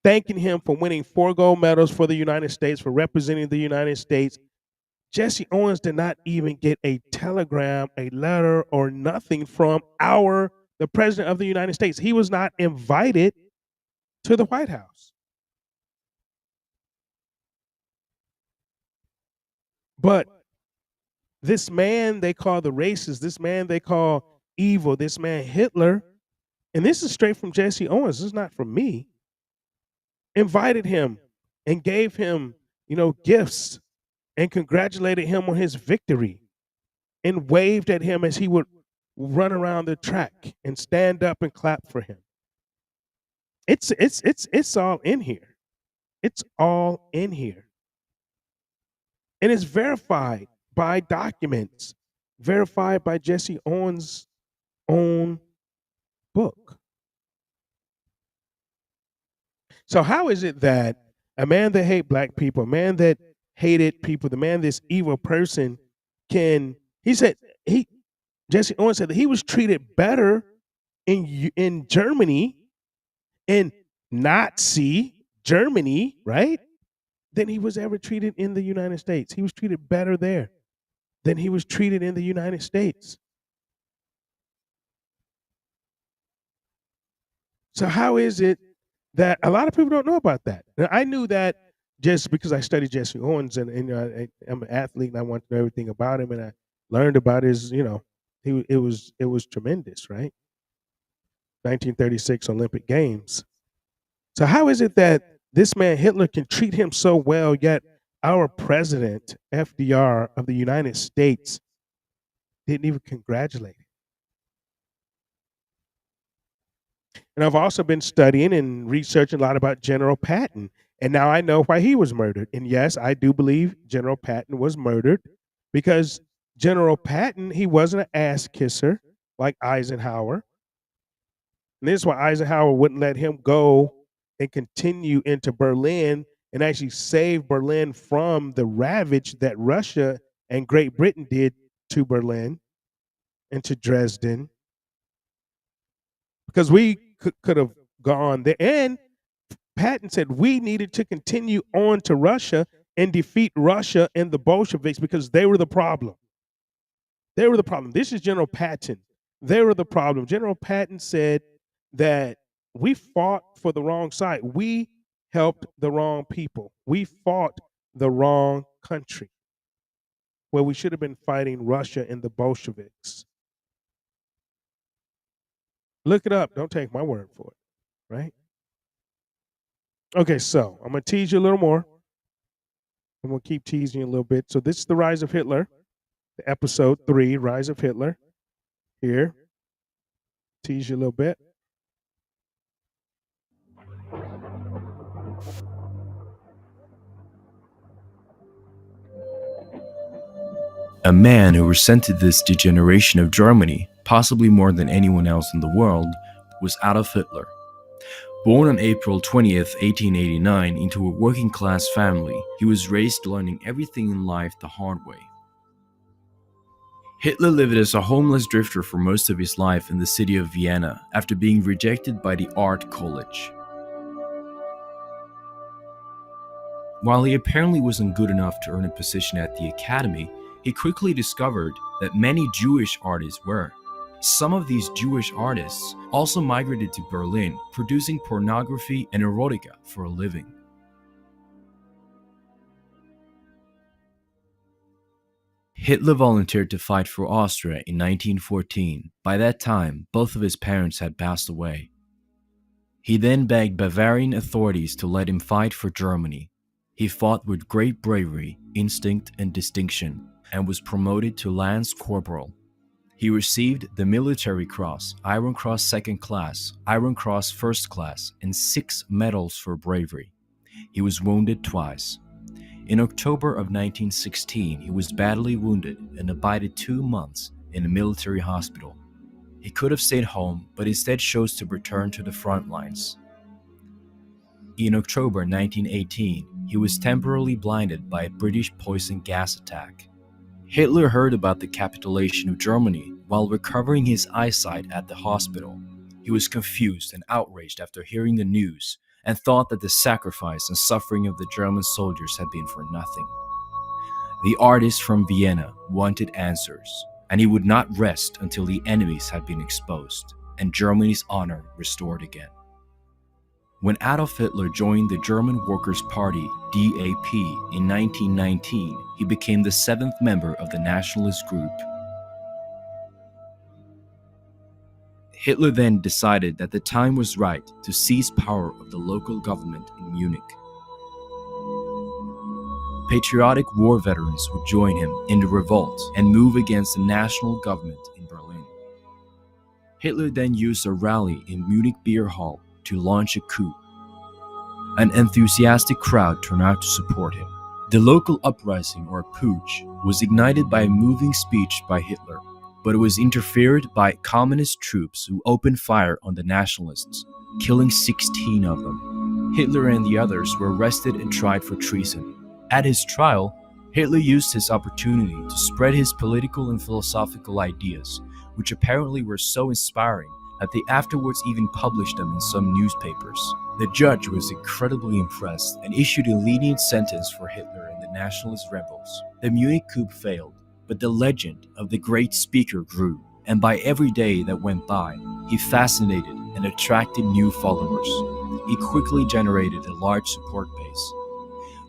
thanking him for winning 4 gold medals for the United States, for representing the United States. Jesse Owens did not even get a telegram, a letter, or nothing from the President of the United States. He was not invited to the White House. But this man they call the racist, this man they call evil, this man Hitler, and this is straight from Jesse Owens, this is not from me, invited him and gave him, gifts, and congratulated him on his victory, and waved at him as he would run around the track and stand up and clap for him. It's all in here. It's all in here. And it's verified by documents, verified by Jesse Owens' own book. So how is it that a man that hates black people, a man that hated people, the man, this evil person, Jesse Owens said that he was treated better in Germany, in Nazi Germany, right, than he was ever treated in the United States. He was treated better there than he was treated in the United States. So how is it that a lot of people don't know about that? Now, I knew that just because I studied Jesse Owens, and I'm an athlete, and I want to know everything about him, and I learned about his, it was tremendous, right? 1936 Olympic Games. So how is it that this man Hitler can treat him so well, yet our president, FDR of the United States, didn't even congratulate him? And I've also been studying and researching a lot about General Patton. And now I know why he was murdered. And yes, I do believe General Patton was murdered, because General Patton, he wasn't an ass kisser like Eisenhower. And this is why Eisenhower wouldn't let him go and continue into Berlin and actually save Berlin from the ravage that Russia and Great Britain did to Berlin and to Dresden. Because we could have gone there. And Patton said we needed to continue on to Russia and defeat Russia and the Bolsheviks, because they were the problem. They were the problem. This is General Patton. They were the problem. General Patton said that we fought for the wrong side. We helped the wrong people. We fought the wrong country, where we should have been fighting Russia and the Bolsheviks. Look it up. Don't take my word for it, right? Okay, so I'm going to tease you a little more. I'm going to keep teasing you a little bit. So this is The Rise of Hitler, episode 3, Rise of Hitler. Here, tease you a little bit.
A man who resented this degeneration of Germany, possibly more than anyone else in the world, was Adolf Hitler. Born on April 20th, 1889, into a working-class family, he was raised learning everything in life the hard way. Hitler lived as a homeless drifter for most of his life in the city of Vienna after being rejected by the art college. While he apparently wasn't good enough to earn a position at the academy, he quickly discovered that many Jewish artists were. Some of these Jewish artists also migrated to Berlin, producing pornography and erotica for a living. Hitler volunteered to fight for Austria in 1914. By that time, both of his parents had passed away. He then begged Bavarian authorities to let him fight for Germany. He fought with great bravery, instinct, and distinction, and was promoted to Lance Corporal. He received the Military Cross, Iron Cross Second Class, Iron Cross First Class, and 6 medals for bravery. He was wounded twice. In October of 1916, he was badly wounded and abided 2 months in a military hospital. He could have stayed home, but instead chose to return to the front lines. In October 1918, he was temporarily blinded by a British poison gas attack. Hitler heard about the capitulation of Germany while recovering his eyesight at the hospital. He was confused and outraged after hearing the news and thought that the sacrifice and suffering of the German soldiers had been for nothing. The artist from Vienna wanted answers, and he would not rest until the enemies had been exposed and Germany's honor restored again. When Adolf Hitler joined the German Workers' Party, DAP, in 1919, he became the 7th member of the nationalist group. Hitler then decided that the time was right to seize power of the local government in Munich. Patriotic war veterans would join him in the revolt and move against the national government in Berlin. Hitler then used a rally in Munich Beer Hall to launch a coup. An enthusiastic crowd turned out to support him. The local uprising, or putsch, was ignited by a moving speech by Hitler, but it was interfered by communist troops who opened fire on the nationalists, killing 16 of them. Hitler and the others were arrested and tried for treason. At his trial, Hitler used his opportunity to spread his political and philosophical ideas, which apparently were so inspiring that they afterwards even published them in some newspapers. The judge was incredibly impressed and issued a lenient sentence for Hitler and the nationalist rebels. The Munich coup failed, but the legend of the great speaker grew, and by every day that went by, he fascinated and attracted new followers. He quickly generated a large support base.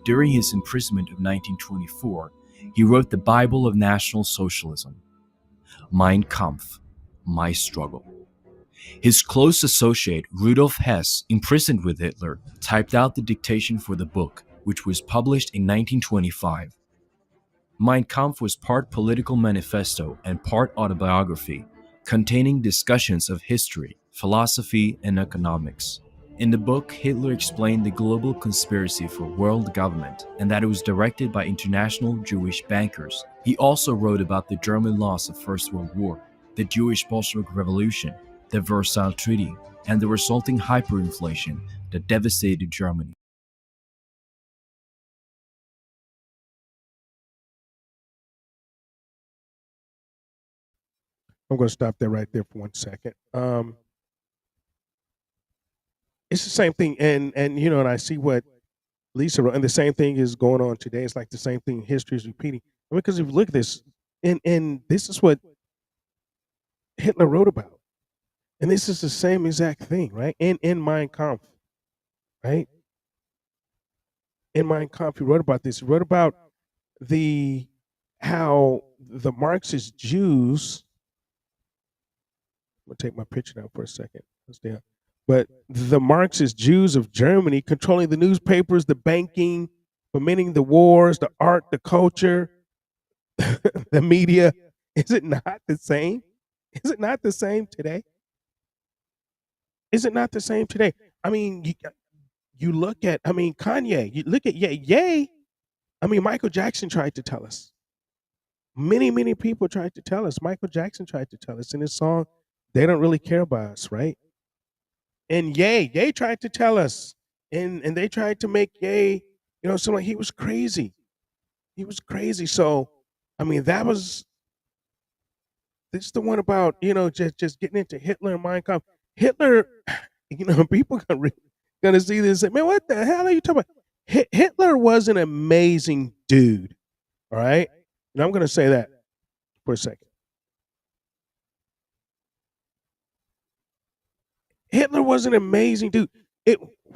During his imprisonment of 1924, he wrote the Bible of National Socialism, Mein Kampf, My Struggle. His close associate, Rudolf Hess, imprisoned with Hitler, typed out the dictation for the book, which was published in 1925. Mein Kampf was part political manifesto and part autobiography, containing discussions of history, philosophy, and economics. In the book, Hitler explained the global conspiracy for world government and that it was directed by international Jewish bankers. He also wrote about the German loss of First World War, the Jewish Bolshevik Revolution, the Versailles Treaty, and the resulting hyperinflation that devastated Germany.
I'm going to stop there right there for 1 second. It's the same thing, and and I see what Lisa wrote, and the same thing is going on today. It's like the same thing. History is repeating. I mean, because if you look at this, and this is what Hitler wrote about, and this is the same exact thing, right? In Mein Kampf, right? In Mein Kampf, he wrote about this. He wrote about how the Marxist Jews gonna take my picture down for a second. Let's stay up. But the Marxist Jews of Germany controlling the newspapers, the banking, fomenting the wars, the art, the culture, the media. Is it not the same? Is it not the same today? Is it not the same today? I mean, you look at, I mean, Kanye, you look at Ye. I mean, Michael Jackson tried to tell us. Many people tried to tell us. Michael Jackson tried to tell us in his song, "They Don't Really Care About Us," right? And Ye tried to tell us, and they tried to make Ye, so like he was crazy. He was crazy. So, I mean, this is the one about just getting into Hitler and Mein Kampf. Hitler, people gonna see this and say, "Man, what the hell are you talking about?" Hitler was an amazing dude. All right, and I'm gonna say that for a second. Hitler was an amazing dude.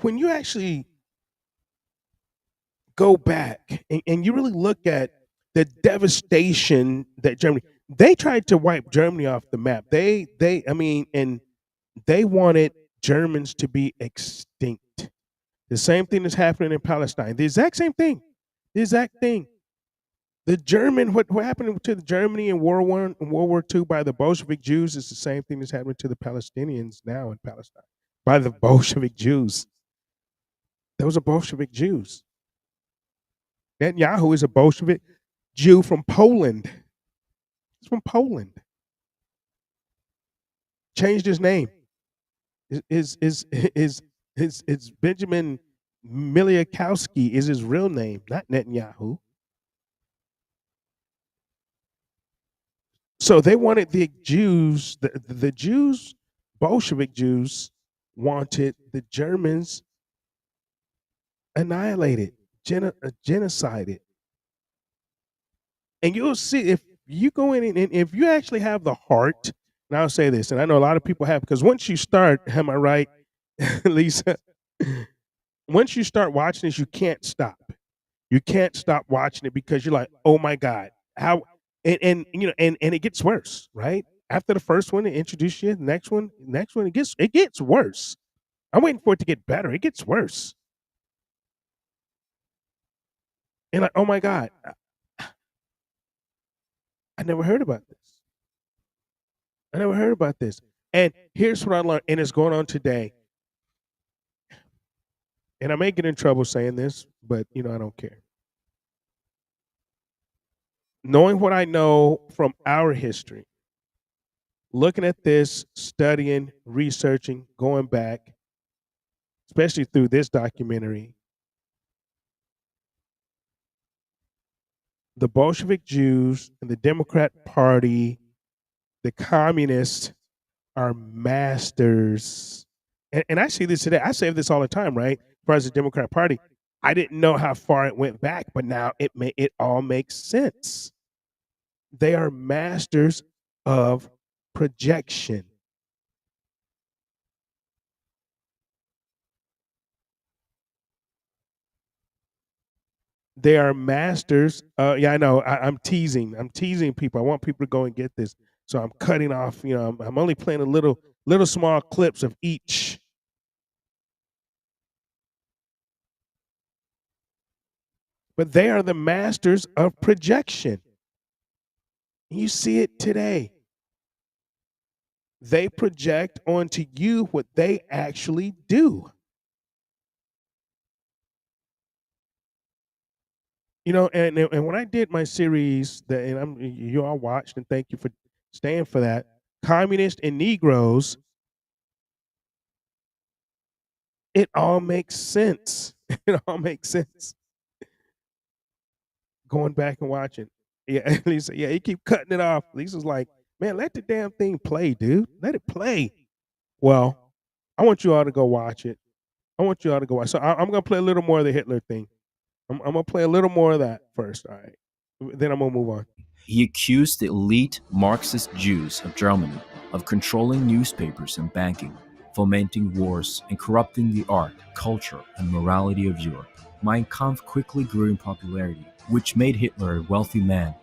When you actually go back and you really look at the devastation that they tried to wipe Germany off the map. And they wanted Germans to be extinct. The same thing is happening in Palestine. The exact same thing. The exact thing. What happened to the Germany in World War II by the Bolshevik Jews is the same thing that's happening to the Palestinians now in Palestine by the Bolshevik Jews. Those are Bolshevik Jews. Netanyahu is a Bolshevik Jew from Poland. He's from Poland. Changed his name. Is Benjamin Miliakowski is his real name, not Netanyahu. So they wanted the Jews, the Jews, Bolshevik Jews, wanted the Germans annihilated, genocided. And you'll see if you go in and if you actually have the heart, and I'll say this, and I know a lot of people have, because once you start, am I right, Lisa? Once you start watching this, you can't stop. You can't stop watching it because you're like, oh my God, how. And it gets worse, right? After the first one, they introduce you. The next one, it gets worse. I'm waiting for it to get better. It gets worse. And like, oh my God, I never heard about this. And here's what I learned, and it's going on today. And I may get in trouble saying this, but I don't care. Knowing what I know from our history, looking at this, studying, researching, going back, especially through this documentary, the Bolshevik Jews and the Democrat Party, the communists are masters. And I see this today. I say this all the time, right? As far as the Democrat Party, I didn't know how far it went back, but now it all makes sense. They are masters of projection. They are masters. Yeah, I know. I'm teasing people. I want people to go and get this. So I'm cutting off. I'm only playing a little small clips of each. But they are the masters of projection. You see it today. They project onto you what they actually do. And when I did my series you all watched, and thank you for staying for that, Communists and Negroes, it all makes sense. It all makes sense. Going back and watching. Yeah, Lisa, you keep cutting it off. Lisa's like, man, let the damn thing play, dude. Let it play. Well, I want you all to go watch it. So I'm going to play a little more of the Hitler thing. I'm going to play a little more of that first, all right? Then I'm going to move on.
He accused the elite Marxist Jews of Germany of controlling newspapers and banking, fomenting wars, and corrupting the art, culture, and morality of Europe. Mein Kampf quickly grew in popularity, which made Hitler a wealthy man.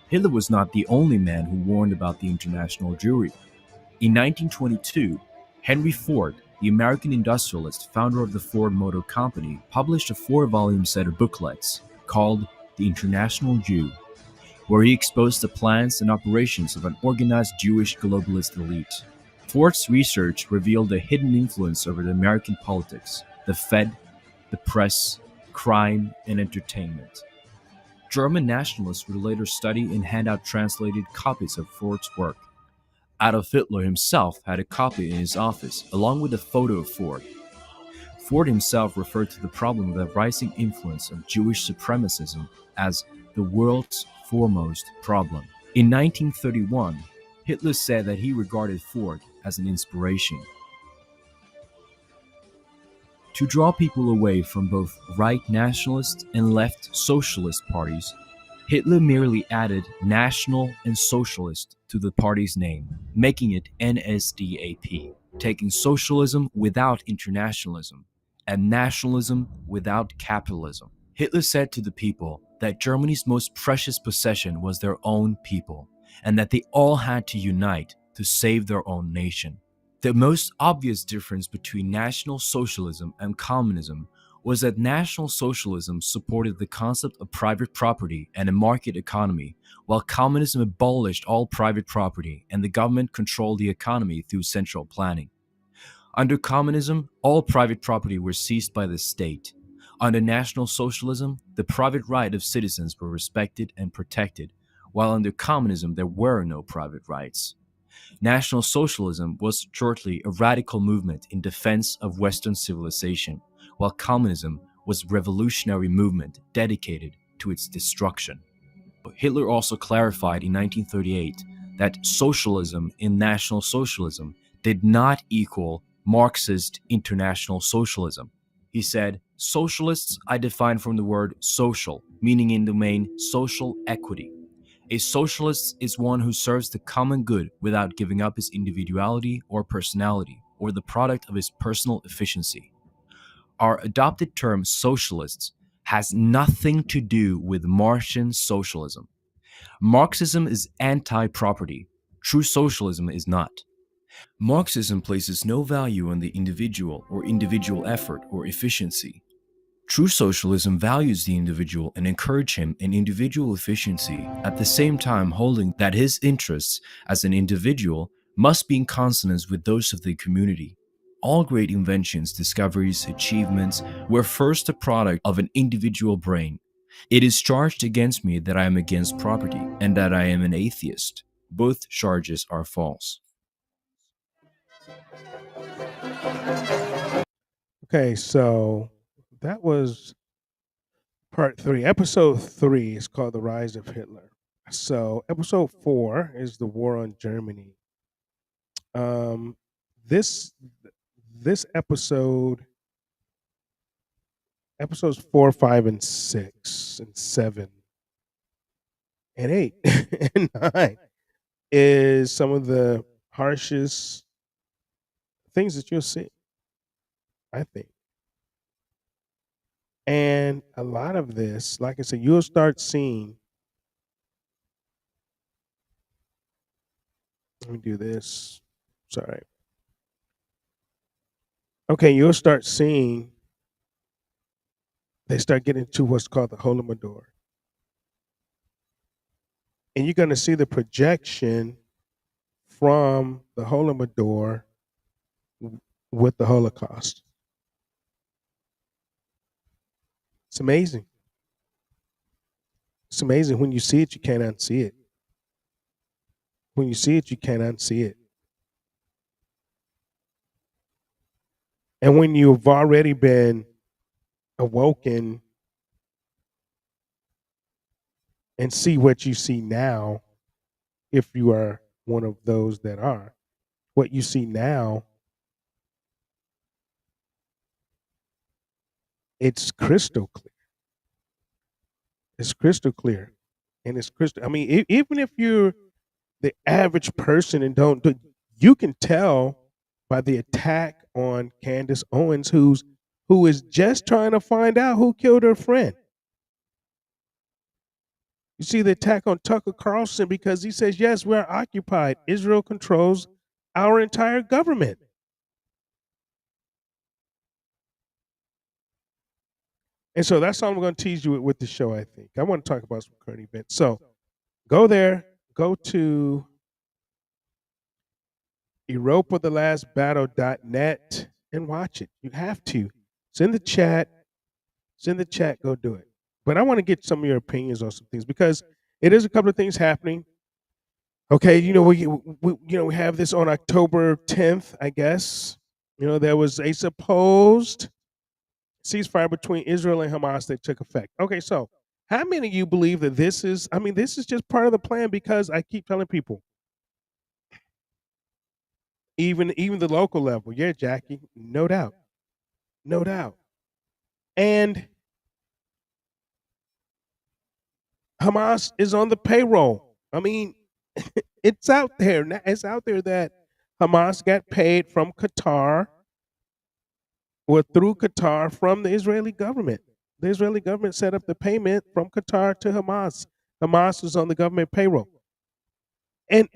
Hitler was not the only man who warned about the international Jewry. In 1922, Henry Ford, the American industrialist, founder of the Ford Motor Company, published a 4-volume set of booklets called The International Jew, where he exposed the plans and operations of an organized Jewish globalist elite. Ford's research revealed a hidden influence over the American politics, the Fed, the press, crime, and entertainment. German nationalists would later study and hand out translated copies of Ford's work. Adolf Hitler himself had a copy in his office, along with a photo of Ford. Ford himself referred to the problem of the rising influence of Jewish supremacism as the world's foremost problem. In 1931, Hitler said that he regarded Ford as an inspiration. To draw people away from both right nationalist and left socialist parties, Hitler merely added national and socialist to the party's name, making it NSDAP, taking socialism without internationalism and nationalism without capitalism. Hitler said to the people that Germany's most precious possession was their own people, and that they all had to unite to save their own nation. The most obvious difference between National Socialism and Communism was that National Socialism supported the concept of private property and a market economy, while Communism abolished all private property and the government controlled the economy through central planning. Under Communism, all private property was seized by the state. Under National Socialism, the private rights of citizens were respected and protected, while under Communism there were no private rights. National Socialism was shortly a radical movement in defense of Western civilization, while Communism was a revolutionary movement dedicated to its destruction. Hitler also clarified in 1938 that socialism in National Socialism did not equal Marxist International Socialism. He said, "Socialists I define from the word social, meaning in the main social equity. A socialist is one who serves the common good without giving up his individuality or personality, or the product of his personal efficiency. Our adopted term socialists has nothing to do with Marxian socialism. Marxism is anti-property. True socialism is not. Marxism places no value on the individual or individual effort or efficiency. True socialism values the individual and encourages him in individual efficiency, at the same time holding that his interests as an individual must be in consonance with those of the community. All great inventions, discoveries, achievements were first a product of an individual brain. It is charged against me that I am against property and that I am an atheist. Both charges are false."
Okay, so that was part 3. Episode 3 is called The Rise of Hitler. So episode 4 is the War on Germany. This episodes 4, 5, and 6, and 7, and 8, and 9 is some of the harshest things that you'll see, I think. And a lot of this, like I said, you'll start seeing. Let me do this. Sorry. Okay, you'll start seeing. They start getting to what's called the Holodomor. And you're going to see the projection from the Holodomor with the Holocaust. It's amazing. It's amazing. When you see it, you can't unsee it. When you see it, you can't unsee it. And when you've already been awoken and see what you see now, if you are one of those that are, what you see now, it's crystal clear. It's crystal clear. And it's crystal. I mean, even if you're the average person and don't, you can tell by the attack on Candace Owens, who is just trying to find out who killed her friend. You see the attack on Tucker Carlson because he says, yes, we're occupied. Israel controls our entire government. And so that's all I'm going to tease you with the show, I think. I want to talk about some current events. So go there, go to EuropaTheLastBattle.net and watch it. You have to. It's in the chat. It's in the chat. Go do it. But I want to get some of your opinions on some things because it is a couple of things happening. Okay, we have this on October 10th, I guess. There was a supposed ceasefire between Israel and Hamas that took effect. Okay, so how many of you believe that this is just part of the plan? Because I keep telling people, even the local level, yeah, Jackie, no doubt, no doubt. And Hamas is on the payroll. I mean, it's out there. It's out there that Hamas got paid from Qatar or through Qatar from the Israeli government. The Israeli government set up the payment from Qatar to Hamas. Hamas is on the government payroll. And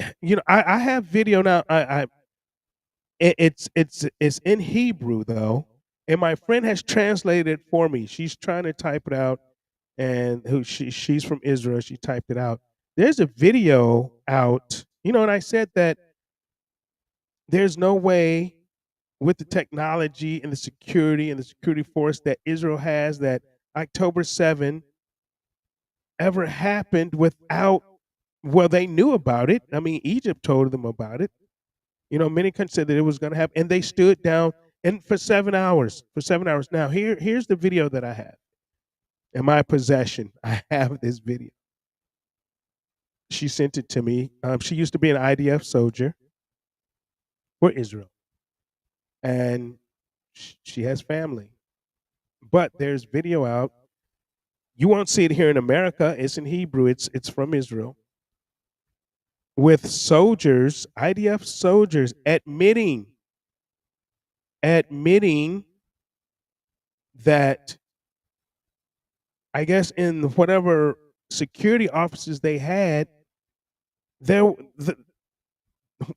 I have video now. It's in Hebrew though, and my friend has translated it for me. She's trying to type it out, and she's from Israel. She typed it out. There's a video out, and I said that there's no way with the technology and the security force that Israel has that October 7 ever happened without, well, they knew about it. I mean, Egypt told them about it. Many countries said that it was going to happen, and they stood down and for 7 hours. Now, here's the video that I have in my possession. I have this video. She sent it to me. She used to be an IDF soldier for Israel, and she has family. But there's video out. You won't see it here in America. It's in Hebrew. It's from Israel. With soldiers, IDF soldiers, admitting that, I guess, in whatever security offices they had,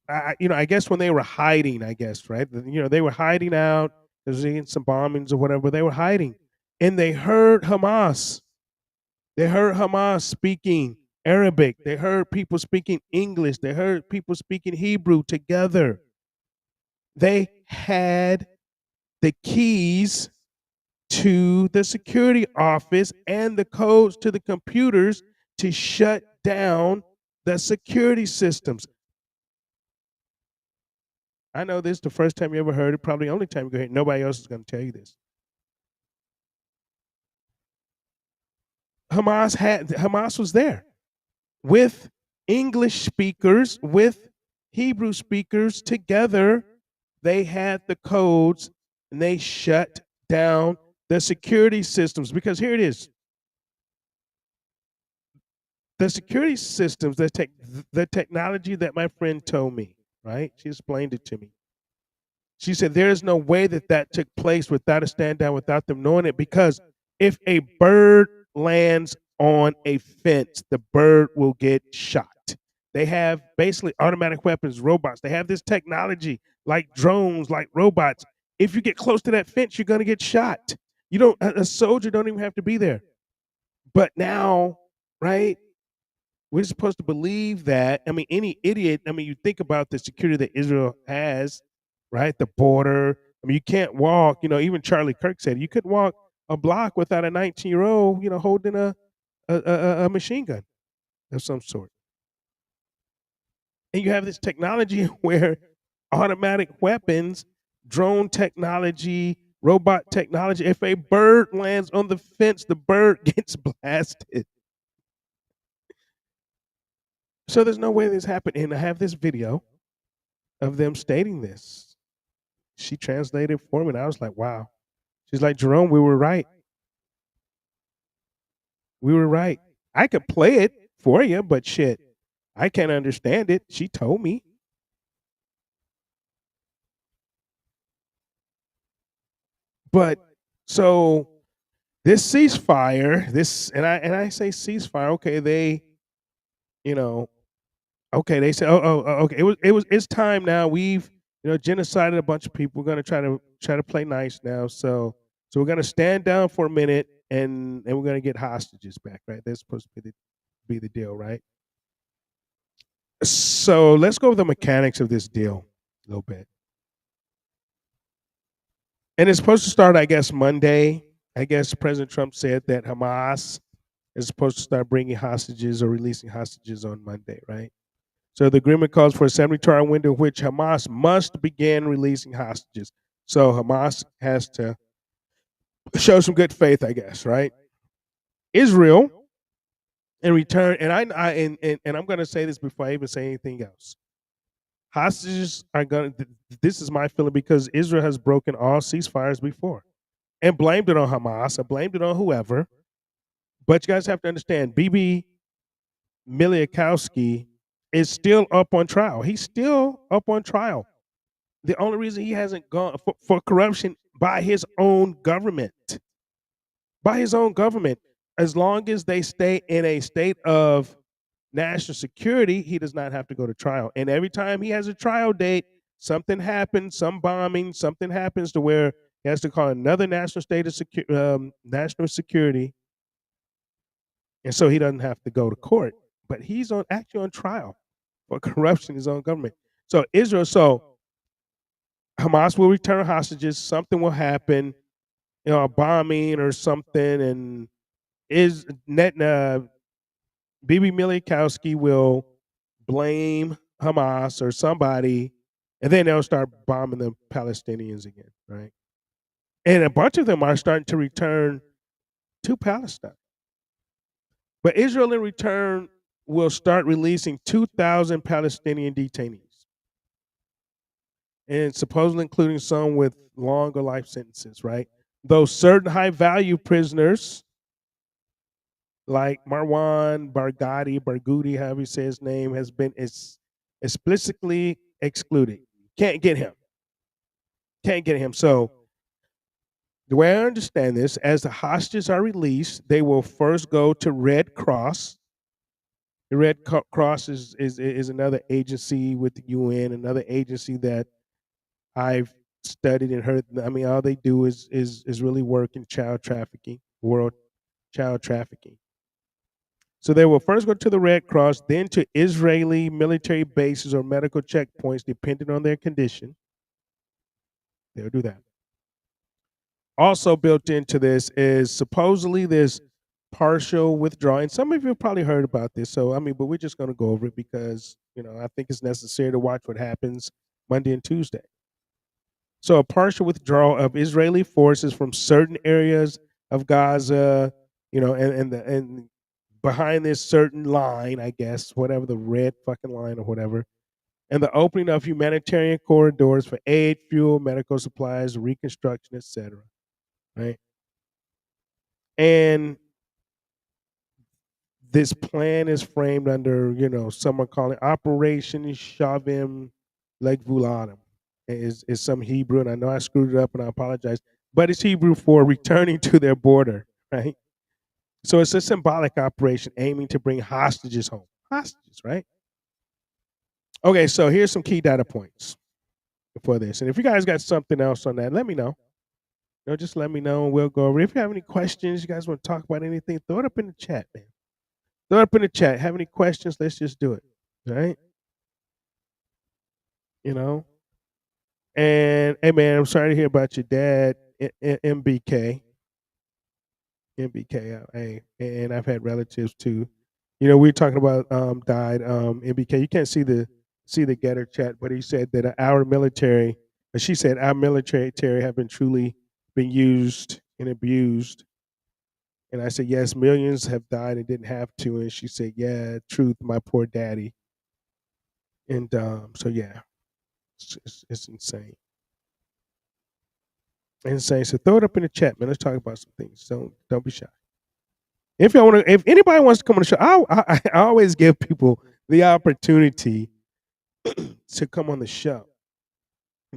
I guess when they were hiding, I guess, right? They were hiding out. There was some bombings or whatever. They were hiding, and they heard Hamas. They heard Hamas speaking Arabic. They heard people speaking English. They heard people speaking Hebrew together. They had the keys to the security office and the codes to the computers to shut down the security systems. I know this is the first time you ever heard it, probably the only time you hear it. Nobody else is going to tell you this. Hamas was there with English speakers, with Hebrew speakers together. They had the codes and they shut down the security systems, because here it is. The security systems, the technology that my friend told me, right? She explained it to me. She said there is no way that took place without a stand down, without them knowing it, because if a bird lands on a fence, the bird will get shot. They have basically automatic weapons, robots. They have this technology like drones, like robots. If you get close to that fence, you're going to get shot. A soldier don't even have to be there. But now, right, we're supposed to believe that. I mean, any idiot, you think about the security that Israel has, right? The border. You can't walk, even Charlie Kirk said you couldn't walk a block without a 19-year-old, holding a machine gun of some sort. And you have this technology where automatic weapons, drone technology, robot technology, if a bird lands on the fence, the bird gets blasted. So there's no way this happened. And I have this video of them stating this. She translated for me, and I was like, wow. She's like, Jerome, we were right. We were right. I could play it for you, but shit, I can't understand it. She told me. But so this ceasefire, and I say ceasefire, okay, they, Okay, they said, okay, it's time now. We've genocided a bunch of people. We're gonna try to play nice now. So we're gonna stand down for a minute and we're gonna get hostages back, right? That's supposed to be the deal, right? So let's go over the mechanics of this deal a little bit. And it's supposed to start, I guess, Monday. I guess President Trump said that Hamas is supposed to start bringing hostages or releasing hostages on Monday, right? So the agreement calls for a 72-hour window in which Hamas must begin releasing hostages. So Hamas has to show some good faith, I guess, right? Israel, in return, and I'm going to say this before I even say anything else. Hostages are going to, this is my feeling, because Israel has broken all ceasefires before and blamed it on Hamas. I blamed it on whoever. But you guys have to understand, Bibi Miliakowski is still up on trial. He's still up on trial. The only reason he hasn't gone for corruption by his own government. By his own government. As long as they stay in a state of national security, he does not have to go to trial. And every time he has a trial date, something happens, some bombing, something happens to where he has to call another national state of national security. And so he doesn't have to go to court. But he's actually on trial for corruption in his own government. So Hamas will return hostages. Something will happen, a bombing or something, and Bibi Milikowski will blame Hamas or somebody, and then they'll start bombing the Palestinians again, right? And a bunch of them are starting to return to Palestine. But Israel, in return, will start releasing 2,000 Palestinian detainees, and supposedly including some with longer life sentences, right? Though certain high-value prisoners, like Marwan Barghouti, however you say his name, has been explicitly excluded. Can't get him. Can't get him. So the way I understand this, as the hostages are released, they will first go to Red Cross. The Red Cross is another agency with the UN, another agency that I've studied and heard. I mean, all they do is really work in child trafficking, world child trafficking. So they will first go to the Red Cross, then to Israeli military bases or medical checkpoints, depending on their condition. They'll do that. Also built into this is supposedly this partial withdrawal. And some of you have probably heard about this. So, but we're just going to go over it because, I think it's necessary to watch what happens Monday and Tuesday. So a partial withdrawal of Israeli forces from certain areas of Gaza, and behind this certain line, I guess, whatever, the red fucking line or whatever, and the opening of humanitarian corridors for aid, fuel, medical supplies, reconstruction, etc. Right? And this plan is framed under, some are calling Operation Shavim Legvuladim. Is some Hebrew, and I know I screwed it up, and I apologize, but it's Hebrew for returning to their border, right? So it's a symbolic operation aiming to bring hostages home. Hostages, right? Okay, so here's some key data points for this. And if you guys got something else on that, let me know. Just let me know and we'll go over it. If you have any questions, you guys want to talk about anything, throw it up in the chat, man. Throw it up in the chat. Have any questions? Let's just do it. All right? And hey, man, I'm sorry to hear about your dad, MBK. Hey, and I've had relatives too. We were talking about died MBK. You can't see the getter chat, but he said that she said our military have been used and abused. And I said, yes, millions have died and didn't have to. And she said, yeah, truth, my poor daddy. And so yeah, it's insane. Insane. So throw it up in the chat, man. Let's talk about some things. Don't be shy. If anybody wants to come on the show, I always give people the opportunity to come on the show.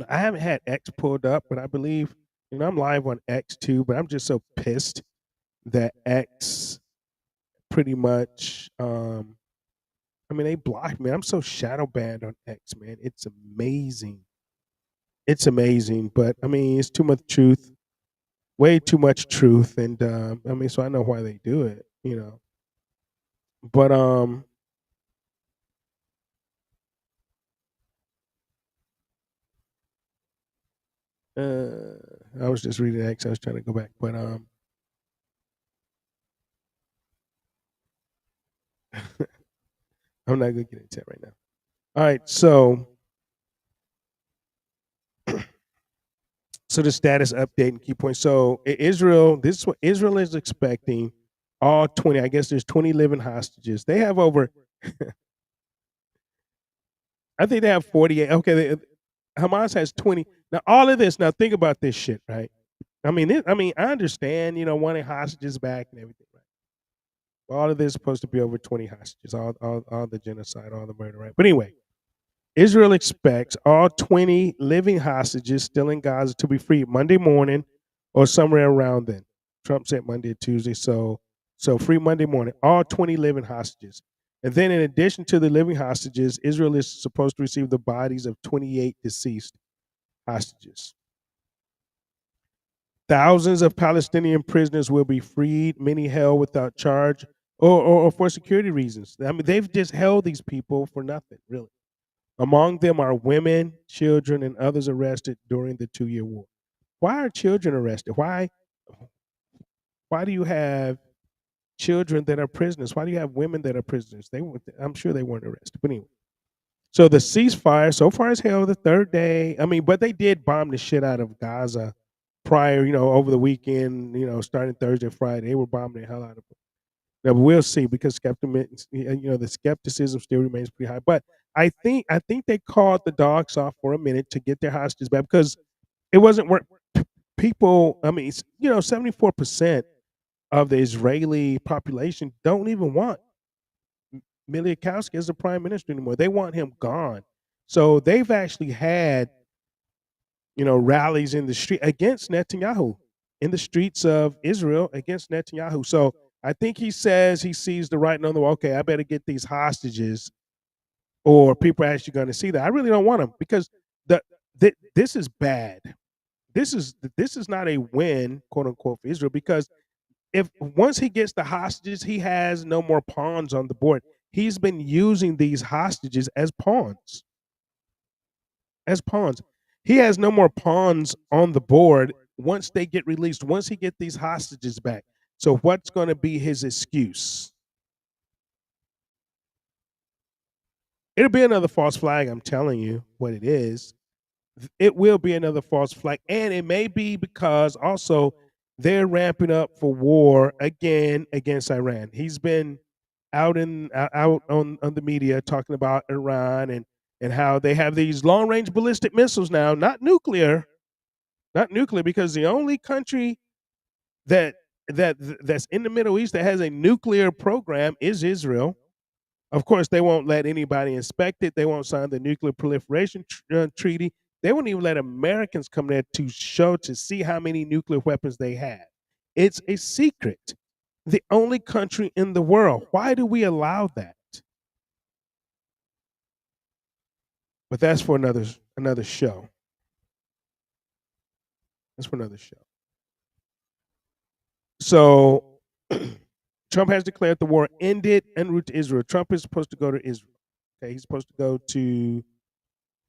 I haven't had X pulled up, but I believe I'm live on X too. But I'm just so pissed that X pretty much I mean, they blocked me. I'm so shadow banned on X, man. It's amazing. It's amazing, but I mean, it's too much truth, way too much truth, and I mean, so I know why they do it, you know. But I was just reading X. I was trying to go back, but I'm not gonna get into it right now. All right, so the status update and key points. So Israel, this is what Israel is expecting. All 20, I guess there's 20 living hostages. They have over, I think they have 48. Okay, Hamas has 20. Now all of this. Now think about this shit, right? I mean, I understand, you know, wanting hostages back and everything, right? All of this is supposed to be over 20 hostages, all the genocide, all the murder, right? But anyway, Israel expects all 20 living hostages still in Gaza to be freed Monday morning or somewhere around then. Trump said Monday or Tuesday, so free Monday morning, all 20 living hostages. And then in addition to the living hostages, Israel is supposed to receive the bodies of 28 deceased hostages. Thousands of Palestinian prisoners will be freed, many held without charge or for security reasons. I mean, they've just held these people for nothing, really. Among them are women, children, and others arrested during the 2-year war. Why are children arrested? Why do you have children that are prisoners? Why do you have women that are prisoners? I'm sure they weren't arrested. But anyway, so the ceasefire so far is held the third day. I mean, but they did bomb the shit out of Gaza prior, you know, over the weekend, you know, starting Thursday, Friday. They were bombing the hell out of it. Now we'll see because the skepticism still remains pretty high. But I think they called the dogs off for a minute to get their hostages back because it wasn't work. People, I mean, 74% of the Israeli population don't even want Milikowski as the prime minister anymore. They want him gone. So they've actually had, you know, rallies in the street against Netanyahu, in the streets of Israel against Netanyahu. So I think he says he sees the writing on the wall. Okay, I better get these hostages, or people are actually going to see that. I really don't want them because this is bad. This is not a win, quote unquote, for Israel, because if once he gets the hostages, he has no more pawns on the board. He's been using these hostages as pawns. As pawns. He has no more pawns on the board once they get released, once he get these hostages back. So what's going to be his excuse? It'll be another false flag, I'm telling you what it is. It will be another false flag, and it may be because also they're ramping up for war again against Iran. He's been out on the media talking about Iran and how they have these long range ballistic missiles now, not nuclear, because the only country that's in the Middle East that has a nuclear program is Israel. Of course, they won't let anybody inspect it. They won't sign the nuclear proliferation treaty. They won't even let Americans come there to see how many nuclear weapons they have. It's a secret. The only country in the world. Why do we allow that? But that's for another show. That's for another show. So Trump has declared the war ended en route to Israel. Trump is supposed to go to Israel. Okay, he's supposed to go to,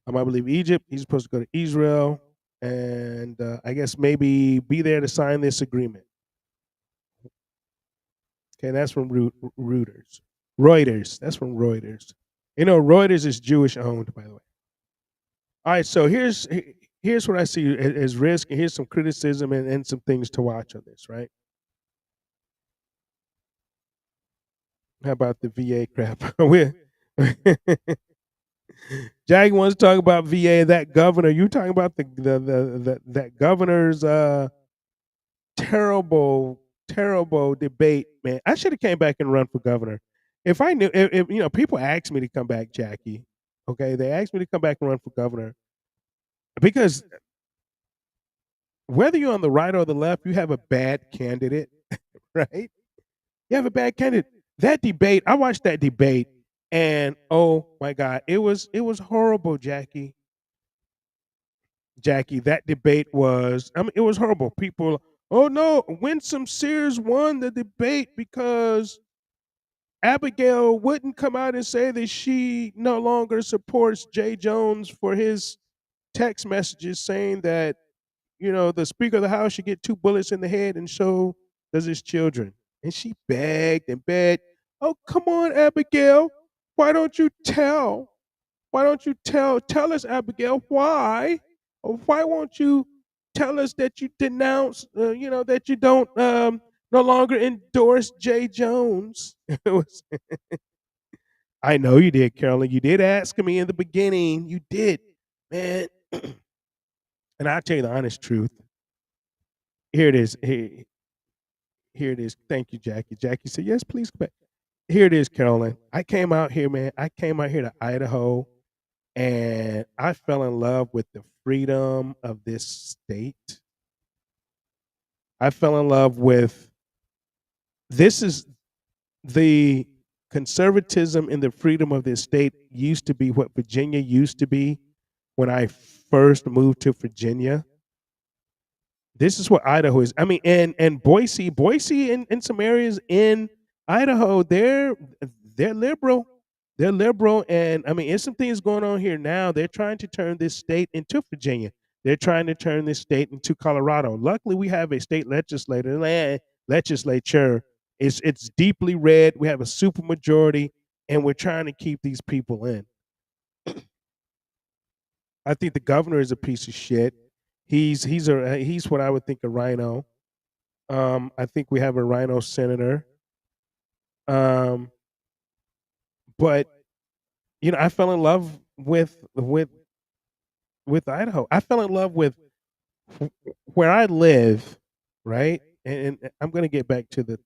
I believe, Egypt. He's supposed to go to Israel, and I guess maybe be there to sign this agreement. Okay, that's from Reuters. Reuters. That's from Reuters. You know, Reuters is Jewish owned, by the way. All right, so here's what I see as risk, and here's some criticism and some things to watch on this, right? How about the VA crap? Jackie wants to talk about VA. That governor, you talking about that governor's terrible debate, man. I should have came back and run for governor. If I knew, if you know, people asked me to come back, Jackie. Okay, they asked me to come back and run for governor because whether you're on the right or the left, you have a bad candidate, right? You have a bad candidate. That debate, I watched that debate, And oh my God, it was horrible, Jackie. Jackie, that debate was, I mean, it was horrible. People, oh no, Winsome Sears won the debate because Abigail wouldn't come out and say that she no longer supports Jay Jones for his text messages saying that, the Speaker of the House should get 2 bullets in the head, and so does his children. And she begged and begged. Oh, come on, Abigail. Why don't you tell? Why don't you tell us, Abigail, why? Or why won't you tell us that you denounce, that you don't no longer endorse Jay Jones? It was, I know you did, Carolyn. You did ask me in the beginning. You did, man. And I'll tell you the honest truth. Here it is. Here it is. Thank you, Jackie. Jackie said, yes, please come back. Here it is, Carolyn. I came out here, man. I came out here to Idaho, and I fell in love with the freedom of this state. I fell in love with, this is the conservatism and the freedom of this state used to be what Virginia used to be when I first moved to Virginia. This is what Idaho is. I mean, and Boise, in some areas in Idaho, they're liberal. They're liberal, and I mean, there's some things going on here now. They're trying to turn this state into Virginia. They're trying to turn this state into Colorado. Luckily, we have a state legislature. It's deeply red. We have a super majority, and we're trying to keep these people in. I think the governor is a piece of shit. He's what I would think a rhino. I think we have a rhino senator. But I fell in love with Idaho. I fell in love with where I live, right? And I'm gonna get back to the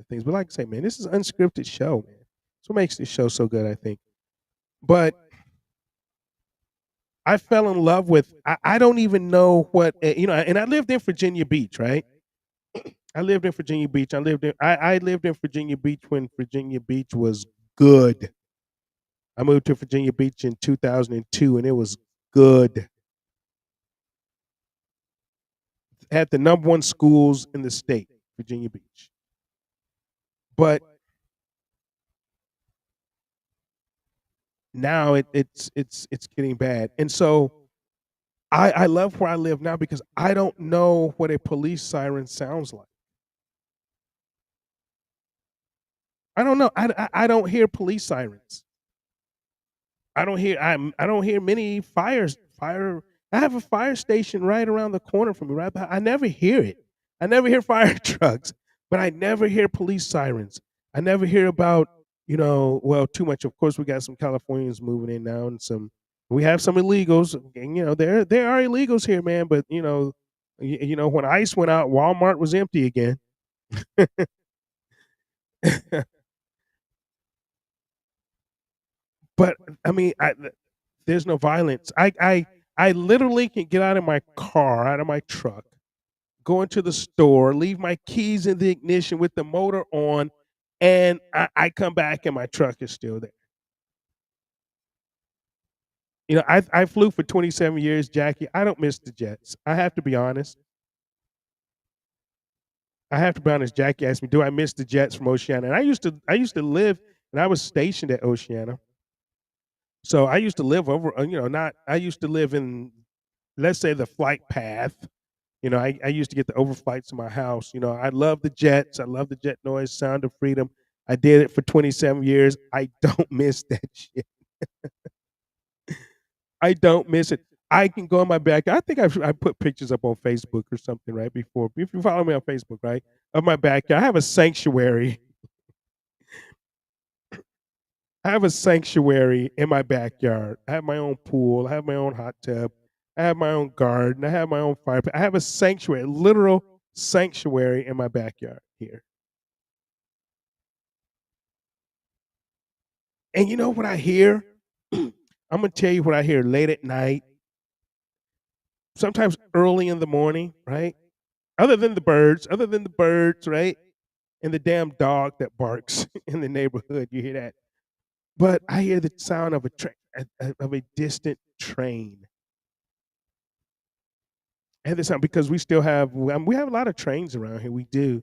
things, but like I say, man, this is an unscripted show, man. That's what makes this show so good, I think. But I fell in love with. I don't even know what and I lived in Virginia Beach, right? I lived in Virginia Beach. I lived in Virginia Beach when Virginia Beach was good. I moved to Virginia Beach in 2002, and it was good. Had the number one schools in the state, Virginia Beach. But now it's getting bad, and so I love where I live now because I don't know what a police siren sounds like. I don't know. I don't hear police sirens. I don't hear many fires. Fire. I have a fire station right around the corner from me. Right behind, I never hear it. I never hear fire trucks, but I never hear police sirens. I never hear about well, too much. Of course, we got some Californians moving in now, and we have some illegals. And, there are illegals here, man. But when ICE went out, Walmart was empty again. But I mean, there's no violence. I literally can get out of my car, out of my truck, go into the store, leave my keys in the ignition with the motor on, and I come back and my truck is still there. I flew for 27 years, Jackie. I don't miss the jets. I have to be honest. Jackie asked me, "Do I miss the jets from Oceana?" And I used to live, and I was stationed at Oceana. So I used to live over, not, I used to live in, let's say, the flight path. I used to get the overflights to my house. I love the jets. I love the jet noise, sound of freedom. I did it for 27 years. I don't miss that shit. I don't miss it. I can go in my backyard. I think I put pictures up on Facebook or something, right? Before, if you follow me on Facebook, right? Of my backyard. I have a sanctuary. I have a sanctuary in my backyard. I have my own pool. I have my own hot tub. I have my own garden. I have my own fire pit. I have a sanctuary, a literal sanctuary in my backyard here. And you know what I hear? I'm going to tell you what I hear late at night, sometimes early in the morning, right? Other than the birds, right? And the damn dog that barks in the neighborhood, you hear that. but I hear the sound of of a distant train. I hear the sound because we still have we have a lot of trains around here. We do.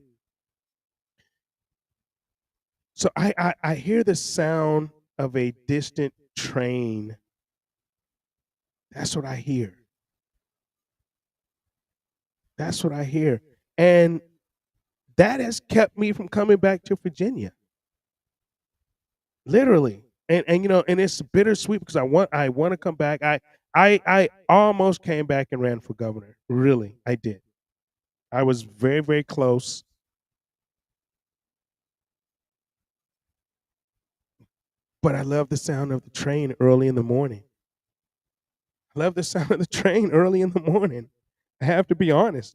So I hear the sound of a distant train. That's what I hear. That's what I hear. And that has kept me from coming back to Virginia. Literally. And you know, and it's bittersweet because I want to come back. I almost came back and ran for governor. Really, I did. I was very, very close. But I love the sound of the train early in the morning. I love the sound of the train early in the morning. I have to be honest.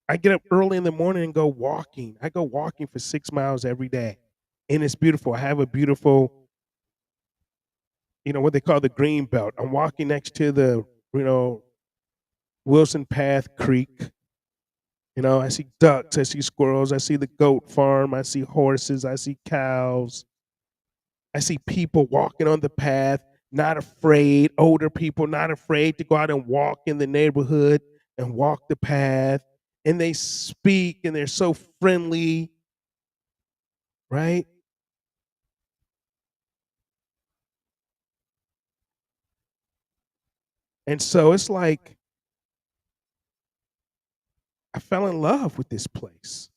I get up early in the morning and go walking. I go walking for 6 miles every day. And it's beautiful. I have a beautiful, you know, what they call the green belt. I'm walking next to the, you know, Wilson Path Creek. You know, I see ducks, I see squirrels, I see the goat farm, I see horses, I see cows. I see people walking on the path, not afraid, older people not afraid to go out and walk in the neighborhood and walk the path. And they speak and they're so friendly, right? And so it's like I fell in love with this place.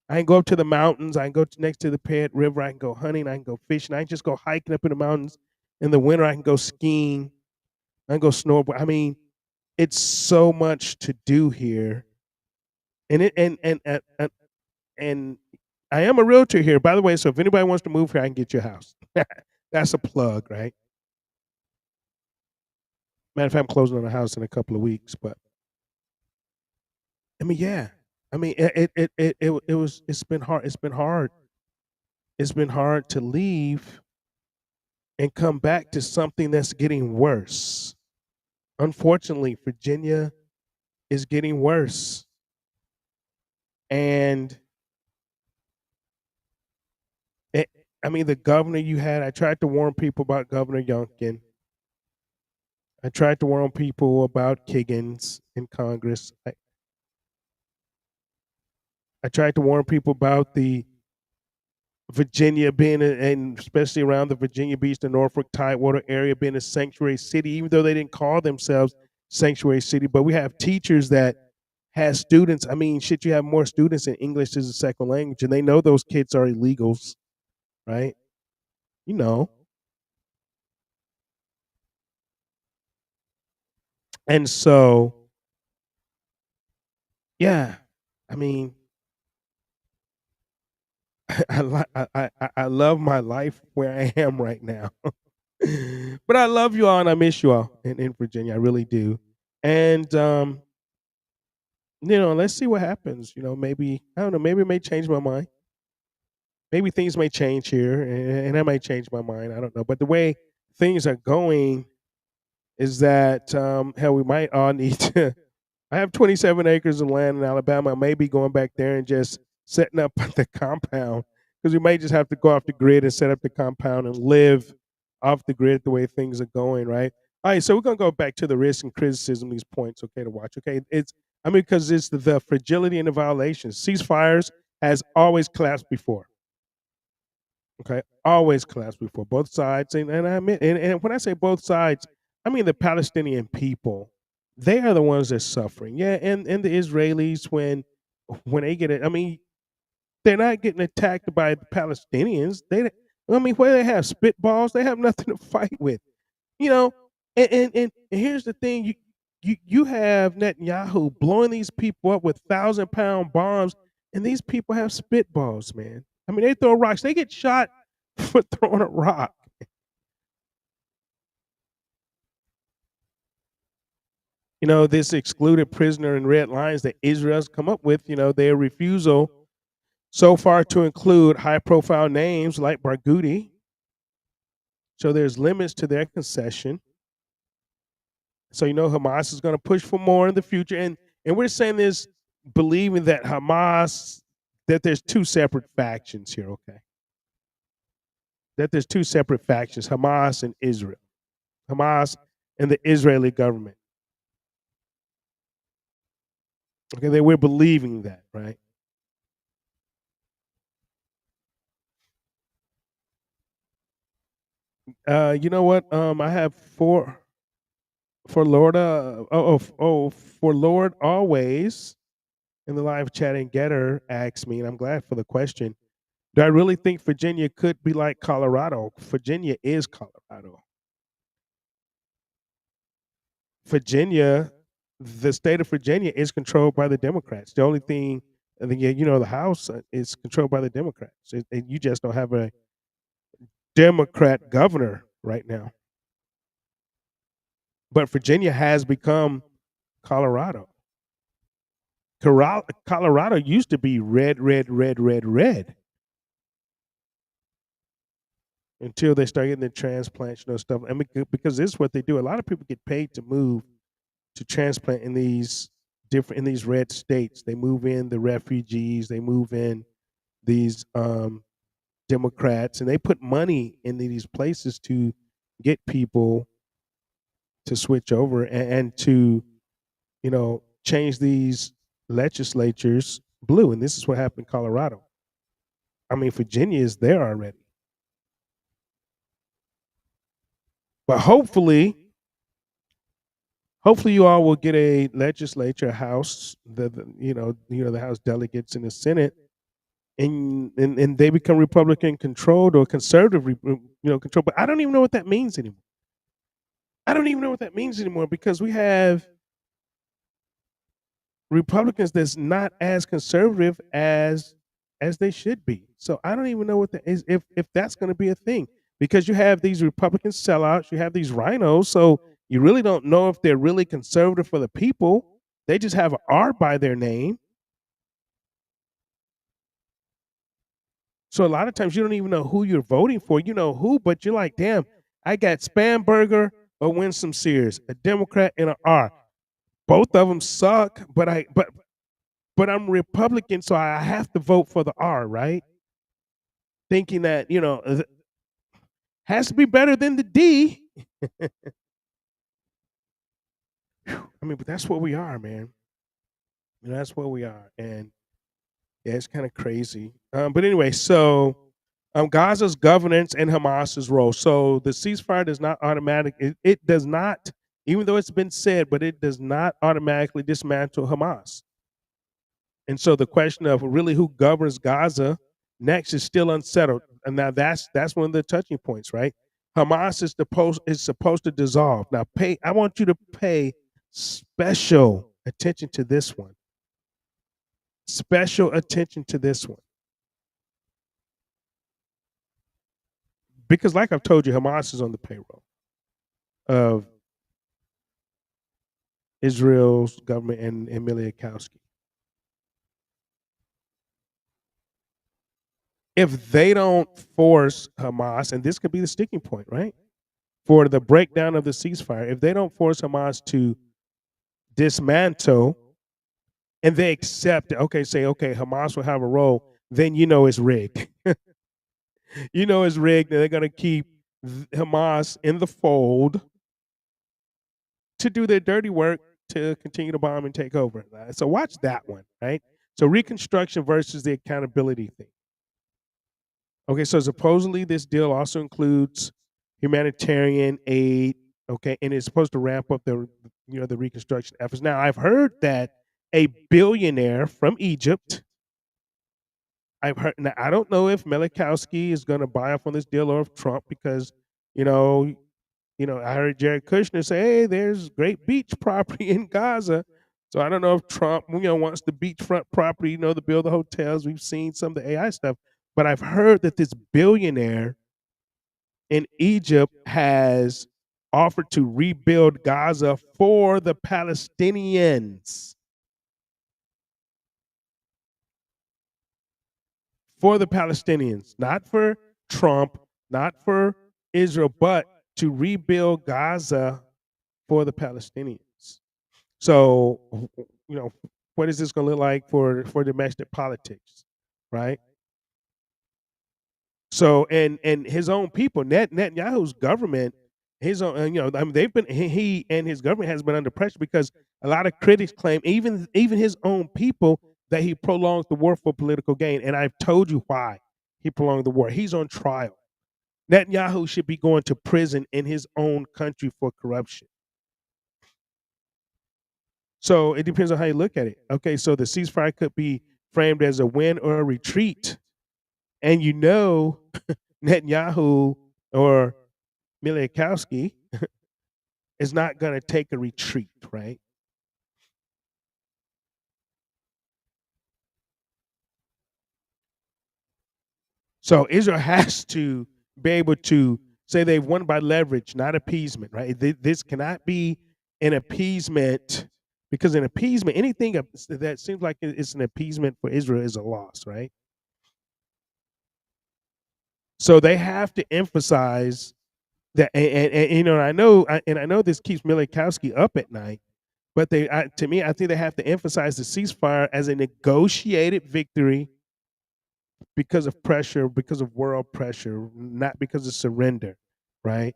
I can go up to the mountains. I can go next to the Pet River. I can go hunting. I can go fishing. I can just go hiking up in the mountains. In the winter, I can go skiing. I can go snowboard. I mean, it's so much to do here, and and I am a realtor here, by the way. So if anybody wants to move here, I can get you a house. That's a plug, right? Matter of fact, I'm closing on a house in a couple of weeks, but I mean, yeah. I mean, it's been hard. It's been hard. It's been hard to leave and come back to something that's getting worse. Unfortunately, Virginia is getting worse. And it, I mean, the governor you had, I tried to warn people about Governor Youngkin. I tried to warn people about Kiggins in Congress. I tried to warn people about the Virginia being, and especially around the Virginia Beach, the Norfolk Tidewater area being a sanctuary city, even though they didn't call themselves sanctuary city. But we have teachers that has students. I mean, shit, you have more students in English as a second language, and they know those kids are illegals, right? You know. And so, yeah, I mean, I love my life where I am right now. But I love you all and I miss you all in Virginia. I really do. And you know, let's see what happens. You know, maybe I don't know, maybe it may change my mind. Maybe things may change here and I might change my mind. I don't know. But the way things are going is that hell, we might all need to. I have 27 acres of land in Alabama. I may be going back there and just setting up the compound because we might just have to go off the grid and set up the compound and live off the grid the way things are going, right? All right, so we're gonna go back to the risk and criticism. These points, okay, to watch. Okay, it's I mean because it's the fragility and the violations. Ceasefires has always collapsed before. Okay, always collapsed before both sides, and I mean, and when I say both sides, I mean the Palestinian people. They are the ones that's suffering. Yeah, and the Israelis when they get it, I mean, they're not getting attacked by the Palestinians. I mean, where they have spitballs, they have nothing to fight with. You know, and here's the thing: you have Netanyahu blowing these people up with 1,000-pound bombs, and these people have spitballs, man. I mean, they throw rocks. They get shot for throwing a rock. You know, this excluded prisoner and red lines that Israel's come up with, you know, their refusal so far to include high profile names like Barghouti. So there's limits to their concession. So, you know, Hamas is going to push for more in the future. And we're saying this believing that Hamas, that there's two separate factions here, okay? that there's two separate factions, Hamas and Israel. Hamas and the Israeli government. Okay, we're believing that, right? You know what? I have for Lord. For Lord always in the live chat, and Getter asked me, and I'm glad for the question. Do I really think Virginia could be like Colorado? Virginia is Colorado. Virginia, the state of Virginia is controlled by the Democrats. The only thing, I think, the House is controlled by the Democrats. And you just don't have a Democrat governor right now. But Virginia has become Colorado. Colorado used to be red, red, red, red, red. Until they start getting the transplants, stuff. I mean, because this is what they do. A lot of people get paid to move to transplant in these red states. They move in the refugees. They move in these Democrats, and they put money into these places to get people to switch over and to, change these legislatures blue. And this is what happened in Colorado. I mean, Virginia is there already. But hopefully you all will get a legislature, House, the House delegates in the Senate, and they become Republican controlled or conservative, controlled. But I don't even know what that means anymore. Because we have Republicans that's not as conservative as they should be. So I don't even know what that is, if that's going to be a thing. Because you have these Republican sellouts, you have these rhinos, so you really don't know if they're really conservative for the people. They just have an R by their name. So a lot of times you don't even know who you're voting for. You know who, but you're like, damn, I got Spamberger or Winsome Sears, a Democrat and an R. Both of them suck, but I'm Republican, so I have to vote for the R, right? Thinking that, has to be better than the D. I mean, but that's what we are, man. That's what we are. And yeah, it's kind of crazy. But anyway, so Gaza's governance and Hamas's role. So the ceasefire does not it does not, even though it's been said, but it does not automatically dismantle Hamas. And so the question of really who governs Gaza next is still unsettled. And now that's one of the touching points, right? Hamas is supposed to dissolve. Now I want you to pay special attention to this one. Special attention to this one. Because like I've told you, Hamas is on the payroll of Israel's government and Milikowski. If they don't force Hamas, and this could be the sticking point, right? For the breakdown of the ceasefire, if they don't force Hamas to dismantle and they accept, Hamas will have a role, then it's rigged. It's rigged, and they're going to keep Hamas in the fold to do their dirty work to continue to bomb and take over. So watch that one, right? So reconstruction versus the accountability thing. Okay, so supposedly this deal also includes humanitarian aid, okay, and it's supposed to ramp up the reconstruction efforts. Now, I've heard that a billionaire from Egypt, now I don't know if Milikowski is going to buy up on this deal or if Trump, because, I heard Jared Kushner say, hey, there's great beach property in Gaza. So I don't know if Trump, wants the beachfront property, to build the hotels. We've seen some of the AI stuff. But I've heard that this billionaire in Egypt has offered to rebuild Gaza for the Palestinians. For the Palestinians, not for Trump, not for Israel, but to rebuild Gaza for the Palestinians. So, what is this going to look like for domestic politics, right? So and his own people, Netanyahu's government, his own, I mean, they've been he and his government has been under pressure because a lot of critics claim, even his own people, that he prolongs the war for political gain. And I've told you why he prolonged the war. He's on trial. Netanyahu should be going to prison in his own country for corruption. So it depends on how you look at it. Okay, so the ceasefire could be framed as a win or a retreat. And Netanyahu or Milikowski is not going to take a retreat, right? So Israel has to be able to say they've won by leverage, not appeasement, right? This cannot be an appeasement, because an appeasement, anything that seems like it's an appeasement for Israel is a loss, right? So they have to emphasize that, and I know this keeps Milikowski up at night, but to me, I think they have to emphasize the ceasefire as a negotiated victory because of pressure, because of world pressure, not because of surrender, right?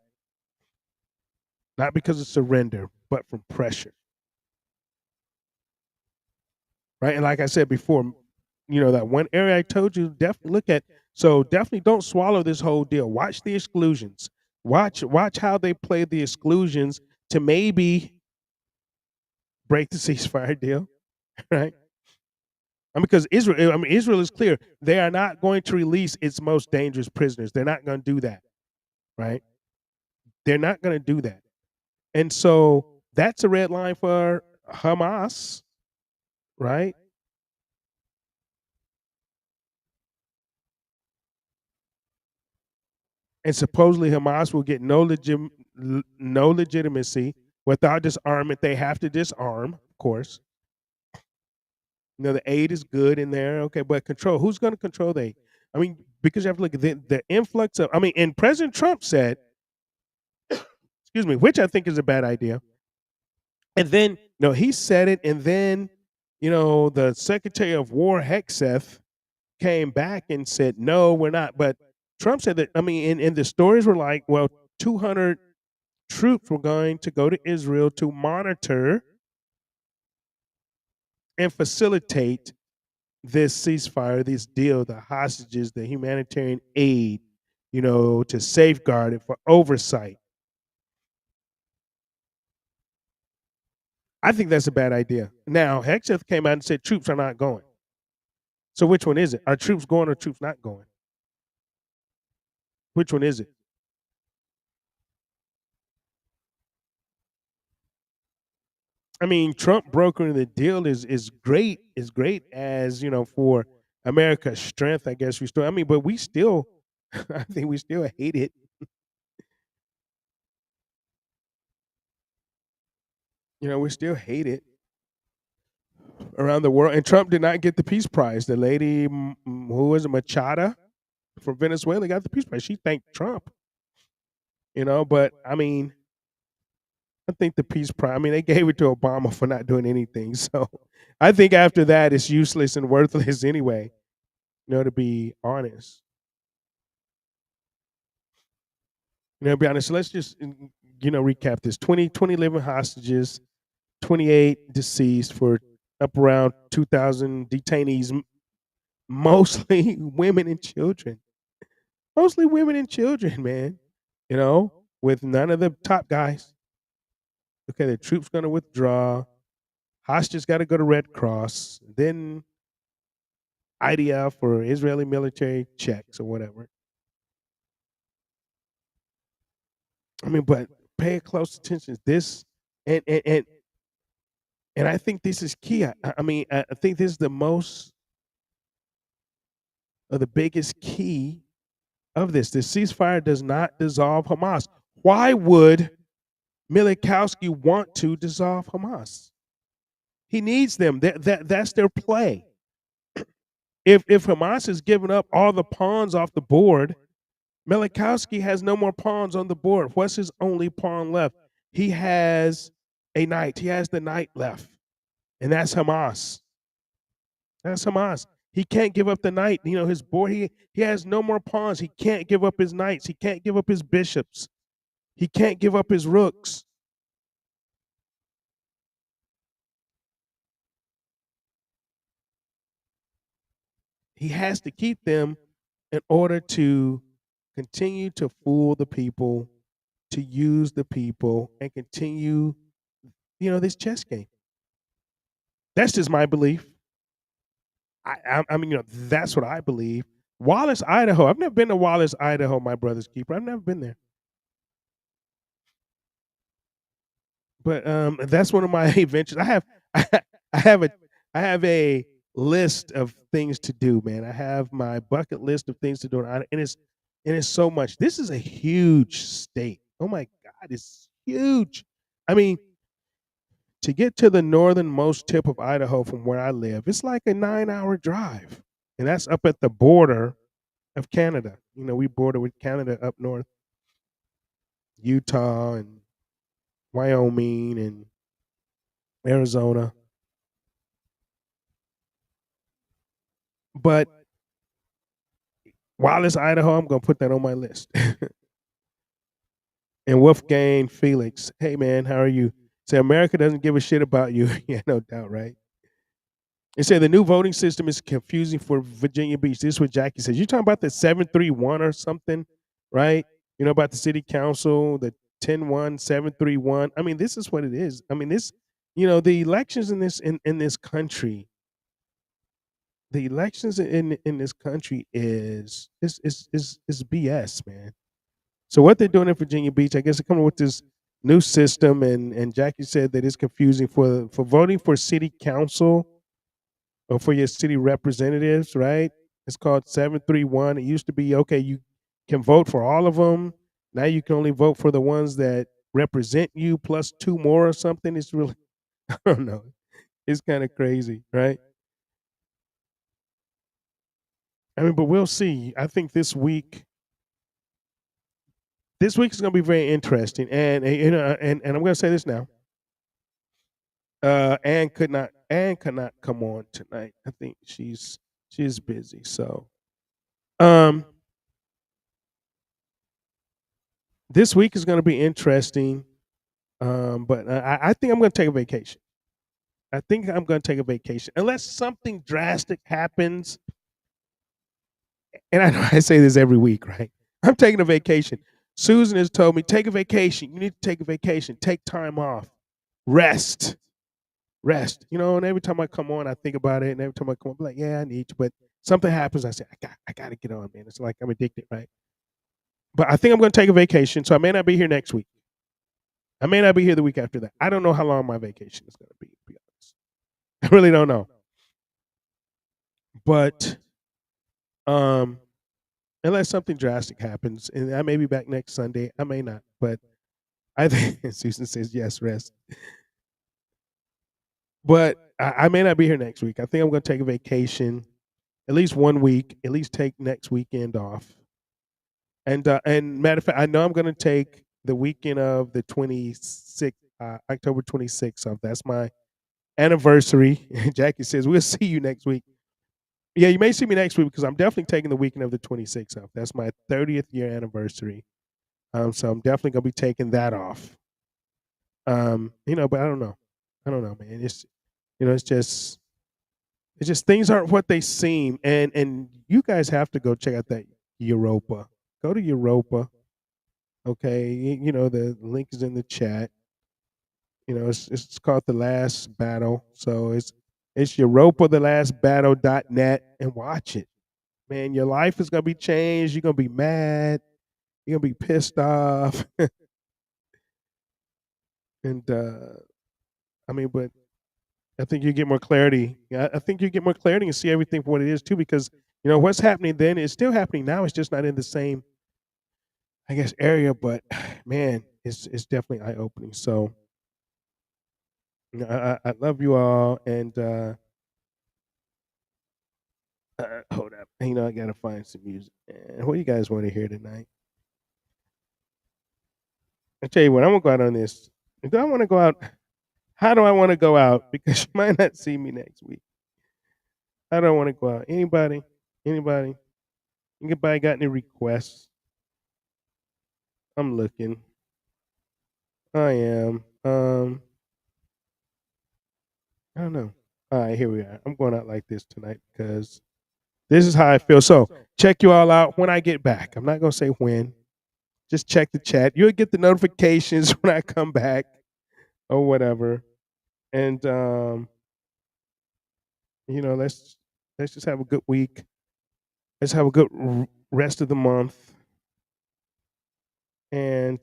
Not because of surrender, but from pressure, right? And like I said before, that one area I told you, definitely look at. So definitely don't swallow this whole deal. Watch the exclusions. Watch how they play the exclusions to maybe break the ceasefire deal, right? Because Israel is clear. They are not going to release its most dangerous prisoners. They're not going to do that, right? They're not going to do that. And so that's a red line for Hamas, right? And supposedly Hamas will get no legitimacy without disarmament. They have to disarm, of course. The aid is good in there, okay, but control. Who's going to control the aid? I mean, because you have to look at the influx of. And President Trump said, excuse me, which I think is a bad idea. And then, he said it, and then, the Secretary of War Hegseth came back and said, no, we're not. But Trump said that, and the stories were like, well, 200 troops were going to go to Israel to monitor and facilitate this ceasefire, this deal, the hostages, the humanitarian aid, to safeguard it, for oversight. I think that's a bad idea. Now, Hegseth came out and said troops are not going. So which one is it? Are troops going or troops not going? Which one is it? Trump brokering the deal is great. Is great as for America's strength, I guess we still. But we still, I think we still hate it. We still hate it around the world. And Trump did not get the Peace Prize. The lady, who was it, Machada from Venezuela, got the Peace Prize. She thanked Trump. But I think the Peace Prize, they gave it to Obama for not doing anything. So I think after that, it's useless and worthless anyway, to be honest. To be honest, so let's just, recap this. 20 living hostages, 28 deceased for up around 2,000 detainees, mostly women and children. Mostly women and children, man, with none of the top guys. Okay, the troops going to withdraw. Hostages got to go to Red Cross. Then IDF or Israeli military checks or whatever. But pay close attention. This and I think this is key. I think this is the most of the biggest key of this. The ceasefire does not dissolve Hamas. Why would Milikowski want to dissolve Hamas? He needs them. That's their play. If Hamas has given up all the pawns off the board, Milikowski has no more pawns on the board. What's his only pawn left? He has a knight. He has the knight left, and that's Hamas. That's Hamas. He can't give up the knight. His board. He has no more pawns. He can't give up his knights. He can't give up his bishops. He can't give up his rooks. He has to keep them in order to continue to fool the people, to use the people, and continue, this chess game. That's just my belief. I mean, that's what I believe. Wallace, Idaho. I've never been to Wallace, Idaho, my brother's keeper. I've never been there. But that's one of my adventures. I have a list of things to do, man. I have my bucket list of things to do, and it's so much. This is a huge state. Oh my God, it's huge. I mean, to get to the northernmost tip of Idaho from where I live, it's like a 9-hour drive, and that's up at the border of Canada. We border with Canada up north, Utah and Wyoming and Arizona. But Wallace, Idaho, I'm gonna put that on my list. And Wolfgang Felix, hey man, how are you? Say America doesn't give a shit about you. Yeah, no doubt, right? They say the new voting system is confusing for Virginia Beach. This is what Jackie says. You're talking about the 731 or something, right? About the city council, the 10-1, 731. I mean, this is what it is. I mean, this, the elections in this country, the elections in this country is BS, man. So what they're doing in Virginia Beach, I guess they're coming with this new system, and Jackie said that it's confusing for voting for city council or for your city representatives, right? It's called 731. It used to be, okay, you can vote for all of them. Now you can only vote for the ones that represent you plus 2 more or something. It's really, I don't know. It's kind of crazy, right? I mean, but we'll see. I think this week is going to be very interesting. And and I'm going to say this now. Anne could not come on tonight. I think she's busy. So, this week is going to be interesting. But I think I'm going to take a vacation. I think I'm going to take a vacation unless something drastic happens. And I know I say this every week, right? I'm taking a vacation. Susan has told me, take a vacation. You need to take a vacation. Take time off. Rest. And every time I come on, I think about it. And every time I come on, I'm like, yeah, I need to. But something happens, I say, I got to get on, man. It's like I'm addicted, right? But I think I'm going to take a vacation. So I may not be here next week. I may not be here the week after that. I don't know how long my vacation is going to be honest. I really don't know. But unless something drastic happens, and I may be back next Sunday, I may not. But I think Susan says yes, rest. But I may not be here next week. I think I'm going to take a vacation, at least 1 week. At least take next weekend off. And matter of fact, I know I'm going to take the weekend of the 26th, October 26th off. That's my anniversary. Jackie says we'll see you next week. Yeah, you may see me next week because I'm definitely taking the weekend of the 26th off. That's my 30th year anniversary. So I'm definitely gonna be taking that off. But I don't know. I don't know, man. It's just things aren't what they seem. And you guys have to go check out that Europa. Go to Europa. Okay, the link is in the chat. It's called The Last Battle. So it's europathelastbattle.net and watch it. Man, your life is gonna be changed. You're gonna be mad. You're gonna be pissed off. And I mean, but I think you get more clarity. I think you get more clarity and see everything for what it is too, because what's happening then is still happening now. It's just not in the same, I guess, area. But man, it's definitely eye opening. So I love you all, and hold up. I gotta find some music. What do you guys want to hear tonight? I tell you what, I'm gonna go out on this. Do I want to go out? How do I want to go out? Because you might not see me next week. I don't want to go out. Anybody? Anybody? Anybody got any requests? I'm looking. I am. I don't know. All right, here we are. I'm going out like this tonight because this is how I feel. So check you all out when I get back. I'm not gonna say when. Just check the chat. You'll get the notifications when I come back or whatever. And let's just have a good week. Let's have a good rest of the month. And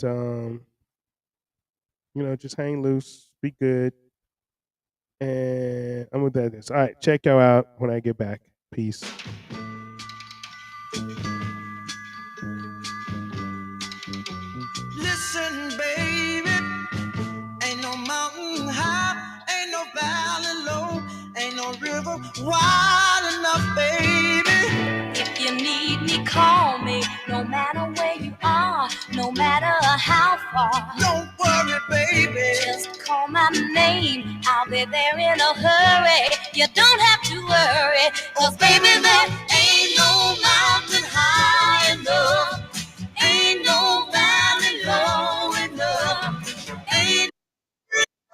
just hang loose, be good. And I'm with that. All right, check y'all out when I get back. Peace.
Listen, baby, ain't no mountain high, ain't no valley low, ain't no river wide enough, baby.
If you need me, call me. No matter where you are, no matter how far.
Don't worry, baby.
Just call my name. I'll be there in a hurry. You don't have to worry. 'Cause baby, there ain't no mountain high enough. Ain't no valley low enough. Ain't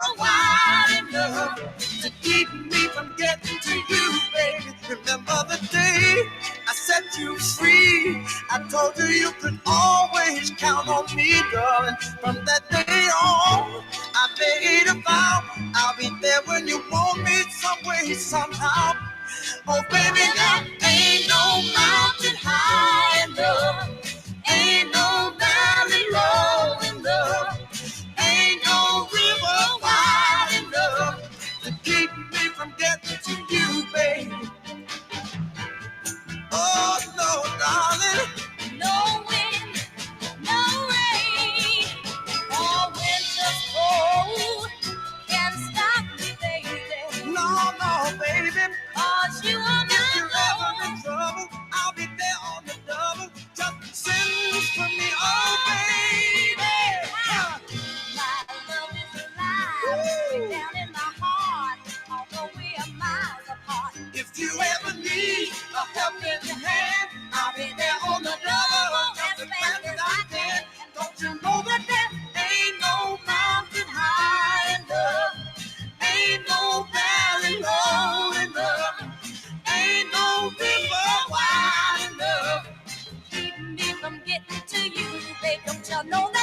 no wide enough
To keep me from getting to you, baby. Remember the day I set you free. I told you you could always count on me, darling. From that day on, I made a vow. I'll be there when you want me, some way, somehow. Oh, baby, there ain't no mountain high enough. Ain't no valley low enough. Ain't no river wide enough to keep me from getting to you, baby. Oh, no, darling.
No wind, no rain, or winter's cold can stop me, baby.
No, no, baby.
'Cause you are
If you're ever
my
in trouble, I'll be there on the double. Just send this for me, oh, baby.
My love is alive, way down in my heart, although we are miles apart.
If you ever need a helping hand, I'll be there on the double. Just as fast as I can. Don't you know that there ain't no mountain high enough? Ain't no valley low enough. Ain't no river wide enough.
Keep me from getting to you, babe. Don't you know that?